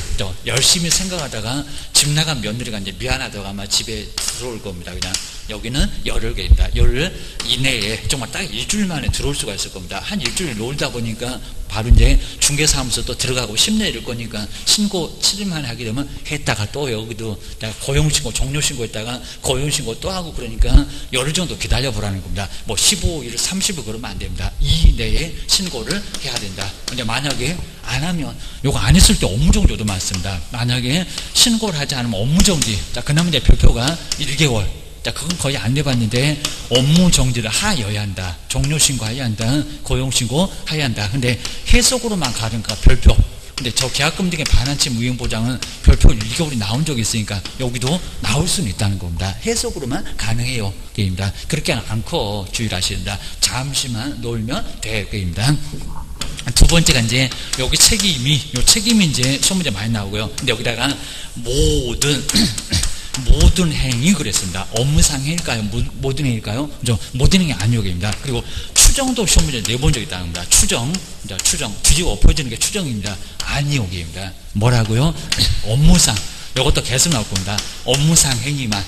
열심히 생각하다가 집 나간 며느리가 이제 미안하다가 아마 집에 들어올 겁니다. 그냥 여기는 열흘입니다. 열흘 이내에 정말 딱 일주일 만에 들어올 수가 있을 겁니다. 한 일주일 놀다 보니까 바로 이제 중개사무소 또 들어가고 10내 이럴 거니까 신고 7일 만에 하게 되면 했다가 또 여기도 고용신고, 종료신고 했다가 고용신고 또 하고 그러니까 열흘 정도 기다려보라는 겁니다. 뭐 15일, 30일 그러면 안 됩니다. 이 내에 신고를 해야 된다. 근데 만약에 안 하면, 요거 안 했을 때 업무정지도 많습니다. 만약에 신고를 하지 않으면 업무정지. 자, 그나마 이제 별표가 1개월. 자, 그건 거의 안 내봤는데 업무정지를 하여야 한다. 종료신고 해야 한다. 고용신고 해야 한다. 근데 해석으로만 가니까 별표. 근데 저 계약금 등의 반환치 무효보장은 별표 1개월이 나온 적이 있으니까 여기도 나올 수는 있다는 겁니다. 해석으로만 가능해요. 게임입니다. 그렇게 않고 주의를 하셔야 된다. 잠시만 놀면 될 게임입니다. 두 번째가 이제 여기 책임이 이제 시험 문제 많이 나오고요. 근데 여기다가 모든 행위 그랬습니다. 업무상 행위일까요? 모든 행위일까요? 모든 행위 아니오게입니다. 그리고 추정도 시험 문제 내본 적이 있다는 겁니다. 추정 뒤집어 엎어지는 게 추정입니다. 아니오게입니다. 뭐라고요? 업무상. 이것도 계속 나올 겁니다. 업무상 행위만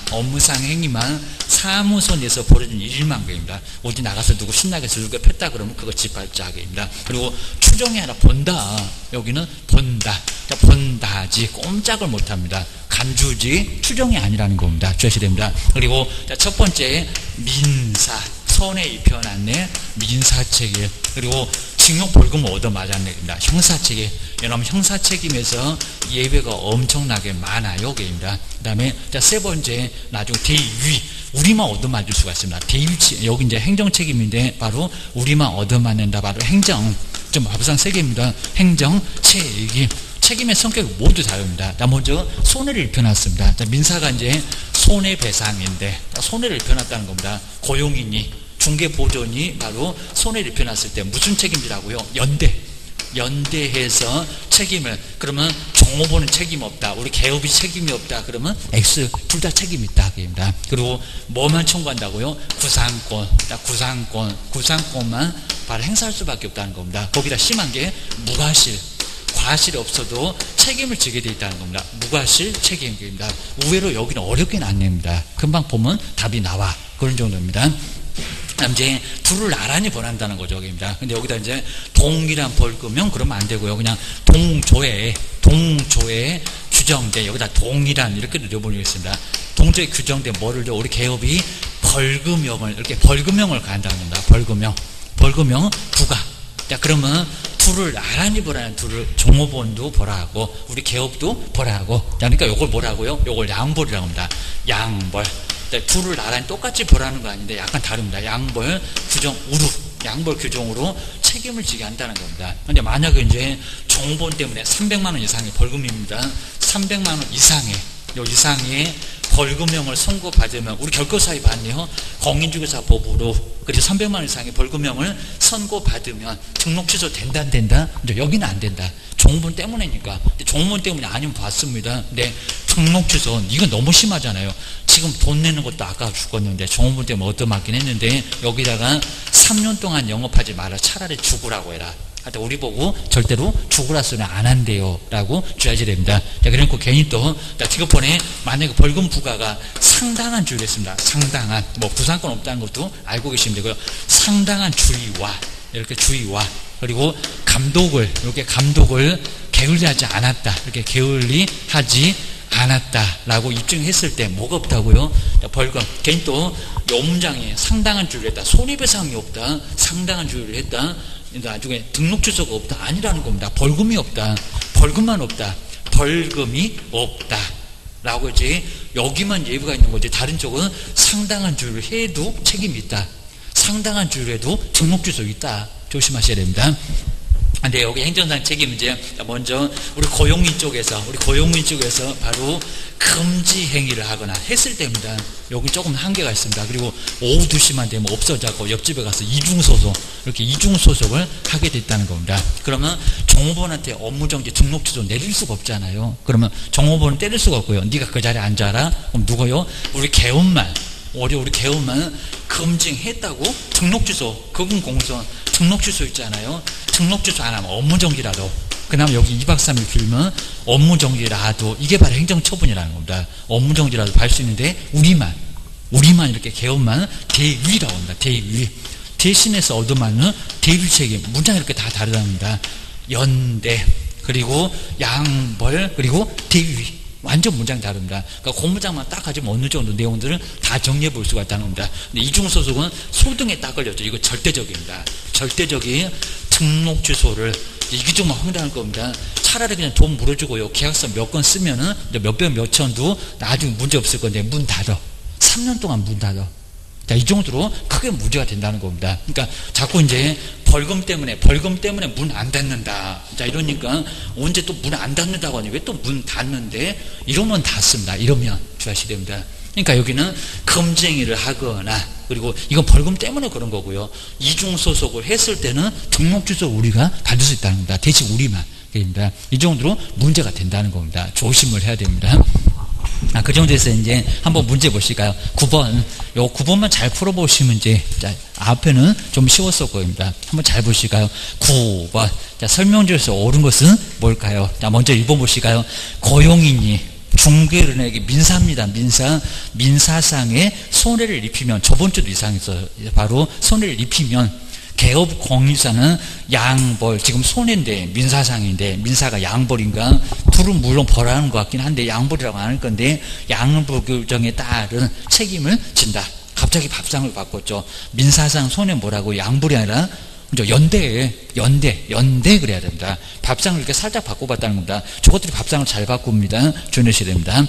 사무소 내에서 벌어진 일만 거입니다. 어디 나가서 누구 신나게 즐겨 폈다 그러면 그거 집발자입니다. 그리고 추정이 아니라 본다. 여기는 본다. 자, 본다지 꼼짝을 못합니다. 간주지 추정이 아니라는 겁니다. 주의하셔야 됩니다. 그리고 자, 첫 번째 민사. 손에 입혀놨네. 민사책임. 그리고 징역 벌금을 얻어맞았네입니다. 형사책임. 여러분 형사책임에서 예외가 엄청나게 많아요. 게입니다. 그 다음에 세 번째 나중 대위. 우리만 얻어맞을 수가 있습니다. 대위 여기 이제 행정책임인데 바로 우리만 얻어맞는다. 바로 행정. 좀 법상 세 개입니다. 행정책임. 책임의 성격이 모두 다릅니다. 자, 먼저 손해를 입혀놨습니다. 자, 민사가 이제 손해배상인데 손해를 입혀놨다는 겁니다. 고용인이 중개보존이 바로 손해를 입혀놨을 때 무슨 책임이라고요? 연대해서 책임을 그러면 종업원은 책임 없다. 우리 개업이 책임이 없다. 그러면 X 둘 다 책임이 있다. 그입니다. 그리고 뭐만 청구한다고요? 구상권만 바로 행사할 수밖에 없다는 겁니다. 거기다 심한 게 무과실. 과실이 없어도 책임을 지게 되어 있다는 겁니다. 무과실 책임입니다. 의외로 여기는 어렵게는 안 냅니다. 금방 보면 답이 나와. 그런 정도입니다. 이제 둘을 나란히 벌한다는 거죠. 여기입니다. 근데 여기다 이제 동일한 벌금형 그러면 안 되고요. 그냥 동조에 규정돼. 여기다 동일한 이렇게 늘려버리겠습니다. 동조에 규정된 뭐를 우리 개업이 벌금형을 이렇게 벌금형을 가한다는 겁니다. 벌금형 부과. 자, 그러면 둘을 나란히 벌하는 둘을 종업원도 벌하고 우리 개업도 벌하고. 그러니까 요걸 뭐라고요? 요걸 양벌이라고 합니다. 양벌. 둘을 나란히 똑같이 벌하는 거 아닌데 약간 다릅니다. 양벌 규정으로 책임을 지게 한다는 겁니다. 근데 만약에 이제 종업원 때문에 300만 원 이상의 벌금입니다. 300만 원 이상의 벌금형을 선고받으면 우리 결과사유 봤네요. 공인중개사법으로 그래서 300만 원 이상의 벌금형을 선고받으면 등록 취소 된다 안 된다? 이제 여기는 안 된다. 종업원 때문이니까. 종업원 때문이 아니면 봤습니다. 근데 등록 취소 이건 너무 심하잖아요. 지금 돈 내는 것도 아까 죽었는데 종업원 때문에 얻어맞긴 했는데 여기다가 3년 동안 영업하지 마라. 차라리 죽으라고 해라. 하여튼 우리 보고 절대로 죽으라 소리 안 한대요 라고 주의하셔야 됩니다. 자, 그리고 괜히 또 티그폰에 만약에 벌금 부과가 상당한 주의를 했습니다. 상당한 구상권 없다는 것도 알고 계시면 되고요. 상당한 주의와 그리고 이렇게 감독을 게을리하지 않았다. 이렇게 게을리하지 않았다라고 입증했을 때 뭐가 없다고요? 벌금. 괜히 또 요 문장에 상당한 주의를 했다. 손해배상이 없다. 상당한 주의를 했다. 나중에 등록 취소가 없다. 아니라는 겁니다. 벌금이 없다. 벌금만 없다. 벌금이 없다. 라고 이제 여기만 예부가 있는 거지. 다른 쪽은 상당한 주의를 해도 책임이 있다. 상당한 주의를 해도 등록 취소 있다. 조심하셔야 됩니다. 근데 여기 행정상 책임 이제 먼저 우리 고용인 쪽에서 바로 금지 행위를 하거나 했을 때입니다. 여기 조금 한계가 있습니다. 그리고 오후 2시만 되면 없어져고 옆집에 가서 이중소속을 하게 됐다는 겁니다. 그러면 종업원한테 업무정지 등록 취소 내릴 수가 없잖아요. 그러면 종업원은 때릴 수가 없고요. 네가 그 자리에 앉아라. 그럼 누구요? 우리 개업만 검증했다고 등록 취소, 그분 공무원 등록 취소 있잖아요. 등록 취소 안 하면 업무정지라도, 그나마 여기 2박 3일 길면 업무정지라도, 이게 바로 행정처분이라는 겁니다. 업무정지라도 할 수 있는데 우리만 이렇게 개업만 대위라고 합니다. 대위. 대신해서 얻어맞는 대위 책임. 문장이 이렇게 다 다르답니다. 연대, 그리고 양벌, 그리고 대위. 완전 문장이 다릅니다. 그러니까 공문장만 딱 가지면 어느 정도 내용들을 다 정리해 볼 수가 있다는 겁니다. 근데 이중소속은 소등에 딱 걸렸죠. 이거 절대적입니다. 절대적인 등록 취소를 이게 정말 황당할 겁니다. 차라리 그냥 돈 물어주고요. 계약서 몇 건 쓰면은 몇백 몇천도 나중에 문제 없을 건데 문 닫아. 3년 동안 문 닫아. 자, 이 정도로 크게 문제가 된다는 겁니다. 그러니까 자꾸 이제 벌금 때문에 문 안 닫는다. 자, 이러니까 언제 또 문 안 닫는다고 하니 왜 또 문 닫는데? 이러면 닫습니다. 이러면 주의하셔야 됩니다. 그러니까 여기는 검증행위를 하거나, 그리고 이건 벌금 때문에 그런 거고요. 이중소속을 했을 때는 등록 취소 우리가 받을 수 있다는 겁니다. 대신 우리만. 그러니까 이 정도로 문제가 된다는 겁니다. 조심을 해야 됩니다. 그 정도에서 이제 한번 문제 보실까요? 9번. 요 9번만 잘 풀어보시면 이제, 자, 앞에는 좀 쉬웠을 겁니다. 한번 잘 보실까요? 9번. 자, 설명조에서 옳은 것은 뭘까요? 자, 먼저 1번 보실까요? 고용인이 중개인에게 민사입니다. 민사상에 손해를 입히면, 저번 주도 이상했어요. 바로 손해를 입히면 개업 공인주사는 양벌, 지금 손해인데 민사상인데 민사가 양벌인가? 둘은 물론 벌하는 것 같긴 한데 양벌이라고 안 할 건데, 양벌 규정에 따른 책임을 진다. 갑자기 밥상을 바꿨죠. 민사상 손해 뭐라고? 양벌이 아니라 연대 그래야 됩니다. 밥상을 이렇게 살짝 바꿔봤다는 겁니다. 저것들이 밥상을 잘 바꿉니다. 조심하셔야 됩니다.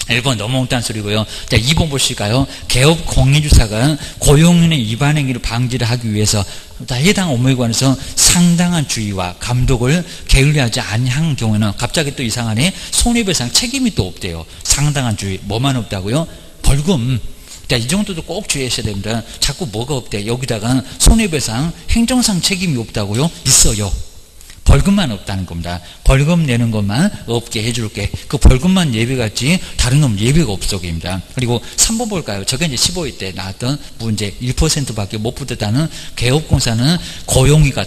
1번 너무 엉뚱한 소리고요. 자, 2번 보실까요? 개업 공인주사가 고용인의 위반 행위를 방지를 하기 위해서 해당 업무에 관해서 상당한 주의와 감독을 게을리하지 아니한 경우에는, 갑자기 또 이상하네, 손해배상 책임이 또 없대요. 상당한 주의, 뭐만 없다고요? 벌금. 자, 이 정도도 꼭 주의하셔야 됩니다. 자꾸 뭐가 없대. 여기다가 손해배상 행정상 책임이 없다고요? 있어요. 벌금만 없다는 겁니다. 벌금 내는 것만 없게 해줄게. 그 벌금만 예외같지 다른 건 예외가 없어입니다. 그리고 3번 볼까요? 저게 이제 15회 때 나왔던 문제, 1%밖에 못 붙었다는 개업공사는 고용의가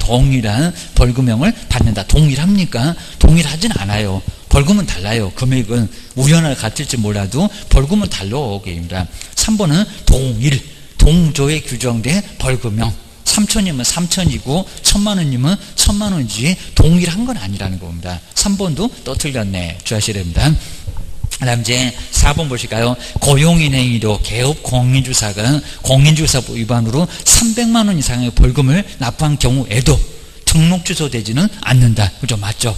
동일한 벌금형을 받는다. 동일합니까? 동일하진 않아요. 벌금은 달라요. 금액은 우연하게 같을지 몰라도 벌금은 달라입니다. 3번은 동조에 규정된 벌금형. 3천이면 3천이고 1,000만 원이면 1,000만 원이지 동일한 건 아니라는 겁니다. 3번도 또 틀렸네. 주의하셔야 됩니다. 그 다음 이제 4번 보실까요? 고용인 행위로 개업 공인주사가 공인주사 위반으로 300만 원 이상의 벌금을 납부한 경우에도 등록주소 되지는 않는다. 그죠? 맞죠?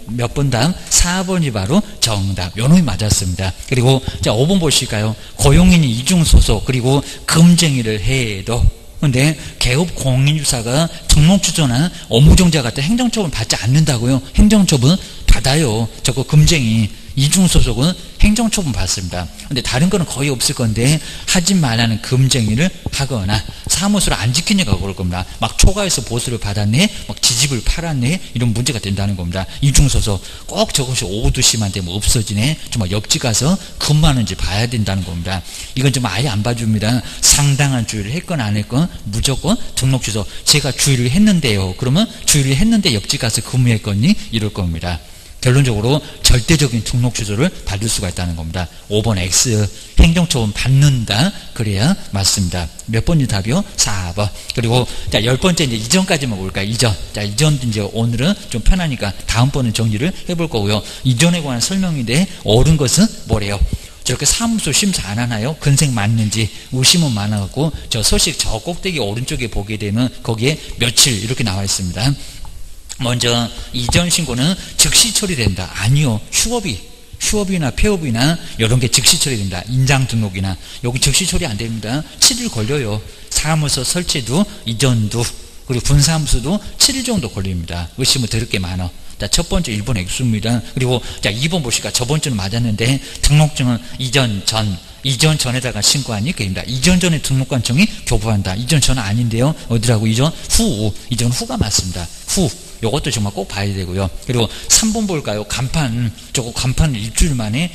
몇 번 다음 4번이 바로 정답. 요놈이 맞았습니다. 그리고 자, 5번 보실까요? 고용인이 이중소속 그리고 금쟁이를 해도, 근데 개업 공인주사가 등록주소나 업무정지 같은 행정처분 받지 않는다고요? 행정처분 받아요. 저거 금쟁이. 이중소속은 행정처분 받습니다. 근데 다른 거는 거의 없을 건데, 하지 말라는 금쟁이를 하거나 사무소를 안 지키니까 그럴 겁니다. 막 초과해서 보수를 받았네, 막 지집을 팔았네, 이런 문제가 된다는 겁니다. 이중소속 꼭 저것이 오두 시만 되면 없어지네, 정말 옆집 가서 근무하는지 봐야 된다는 겁니다. 이건 좀 아예 안 봐줍니다. 상당한 주의를 했건 안 했건 무조건 등록주소, 제가 주의를 했는데요. 그러면 주의를 했는데 옆집 가서 근무했거니, 이럴 겁니다. 결론적으로 절대적인 등록 주소를 받을 수가 있다는 겁니다. 5번 X, 행정처분 받는다. 그래야 맞습니다. 몇 번이 답이요? 4번. 그리고 자, 10번째 이제 이전까지만 볼까요? 이전. 자, 이전 이제 오늘은 좀 편하니까 다음번은 정리를 해볼 거고요. 이전에 관한 설명인데, 옳은 것은 뭐래요? 저렇게 사무소 심사 안 하나요? 근생 맞는지 의심은 많아갖고 저 소식 저 꼭대기 오른쪽에 보게 되면 거기에 며칠 이렇게 나와 있습니다. 먼저 이전 신고는 즉시 처리된다. 아니요. 휴업이나 폐업이나 이런 게 즉시 처리됩니다. 인장 등록이나 여기 즉시 처리 안 됩니다. 7일 걸려요. 사무소 설치도 이전도 그리고 분사무소도 7일 정도 걸립니다. 의심은 더럽게 많아. 자, 첫 번째 1번 X입니다. 그리고 자, 2번 보시니까 저번 주는 맞았는데, 등록증은 이전 전에다가 신고하니 그입니다. 이전 전에 등록관청이 교부한다. 이전 전은 아닌데요. 어디라고? 이전 후가 맞습니다. 후. 요것도 정말 꼭 봐야 되고요. 그리고 3번 볼까요? 간판. 저거 간판을 일주일 만에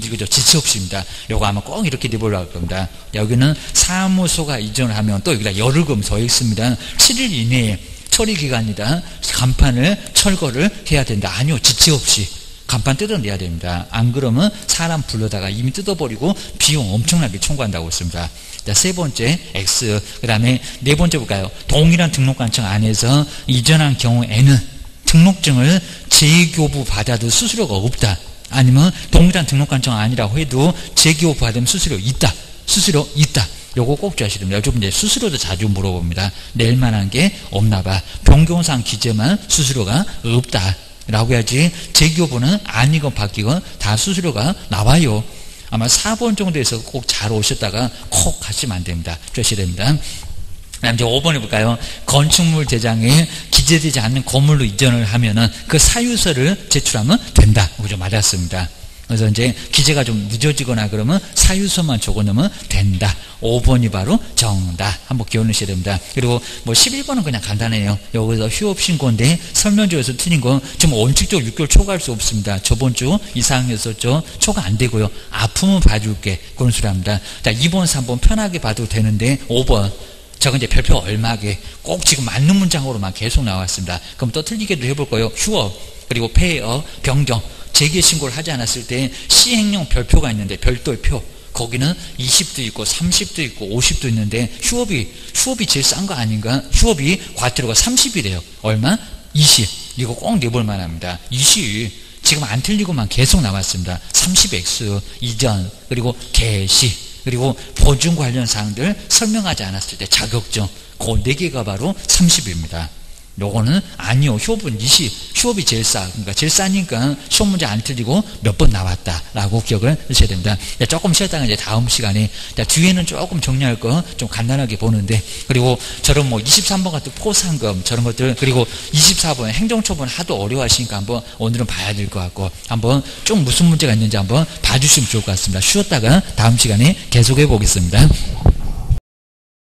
그죠? 지체 없이입니다. 요거 아마 꼭 이렇게 내보려고 할 겁니다. 여기는 사무소가 이전을 하면 또 여기다 열흘금 더 있습니다. 7일 이내에 처리기간이다. 간판을 철거를 해야 된다. 아니요. 지체 없이. 간판 뜯어내야 됩니다. 안 그러면 사람 불러다가 이미 뜯어버리고 비용 엄청나게 청구한다고 했습니다. 자, 세 번째 X. 그 다음에 네 번째 볼까요? 동일한 등록관청 안에서 이전한 경우에는 등록증을 재교부 받아도 수수료가 없다. 아니면 동일한 등록관청 아니라고 해도 재교부 받으면 수수료 있다. 요거 꼭 주셔야 됩니다. 요즘 이제 수수료도 자주 물어봅니다. 낼 만한 게 없나 봐. 변경상 기재만 수수료가 없다. 라고 해야지. 재교부는 아니건 바뀌건 다 수수료가 나와요. 아마 4번 정도에서 꼭 잘 오셨다가 콕 하시면 안 됩니다. 주셔야 됩니다. 그다음 이제 5번 해볼까요? 건축물 대장에 기재되지 않는 건물로 이전을 하면은 그 사유서를 제출하면 된다. 그죠? 맞았습니다. 그래서 이제 기재가 좀 늦어지거나 그러면 사유서만 적어놓으면 된다. 5번이 바로 정답. 한번 기억하셔야 됩니다. 그리고 뭐 11번은 그냥 간단해요. 여기서 휴업 신고인데 설명조에서 틀린 건 지금 원칙적으로 6개월 초과할 수 없습니다. 저번 주 이상했었죠. 초과 안 되고요. 아프면 봐줄게. 그런 소리 합니다. 자, 2번, 3번 편하게 봐도 되는데 5번. 저건 이제 별표 얼마게 꼭 지금 맞는 문장으로만 계속 나왔습니다. 그럼 또 틀리게도 해볼 거예요. 휴업, 그리고 폐업, 변경. 재개 신고를 하지 않았을 때 시행령 별표가 있는데 별도의 표 거기는 20도 있고 30도 있고 50도 있는데 휴업이 제일 싼 거 아닌가? 휴업이 과태료가 30이래요. 얼마? 20. 이거 꼭 내볼 만합니다. 20. 지금 안 틀리고만 계속 나왔습니다. 30X 이전 그리고 개시 그리고 보증 관련 사항들 설명하지 않았을 때 자격증 그 4개가 바로 30입니다. 요거는 아니요. 휴업은 20. 휴업이 제일 싸. 그러니까 제일 싸니까 시험 문제 안 틀리고 몇 번 나왔다라고 기억을 하셔야 됩니다. 조금 쉬었다가 이제 다음 시간에 뒤에는 조금 정리할 거 좀 간단하게 보는데 그리고 저런 뭐 23번 같은 포상금 저런 것들 그리고 24번 행정처분 하도 어려워하시니까 한번 오늘은 봐야 될 것 같고 한번 좀 무슨 문제가 있는지 한번 봐주시면 좋을 것 같습니다. 쉬었다가 다음 시간에 계속해 보겠습니다.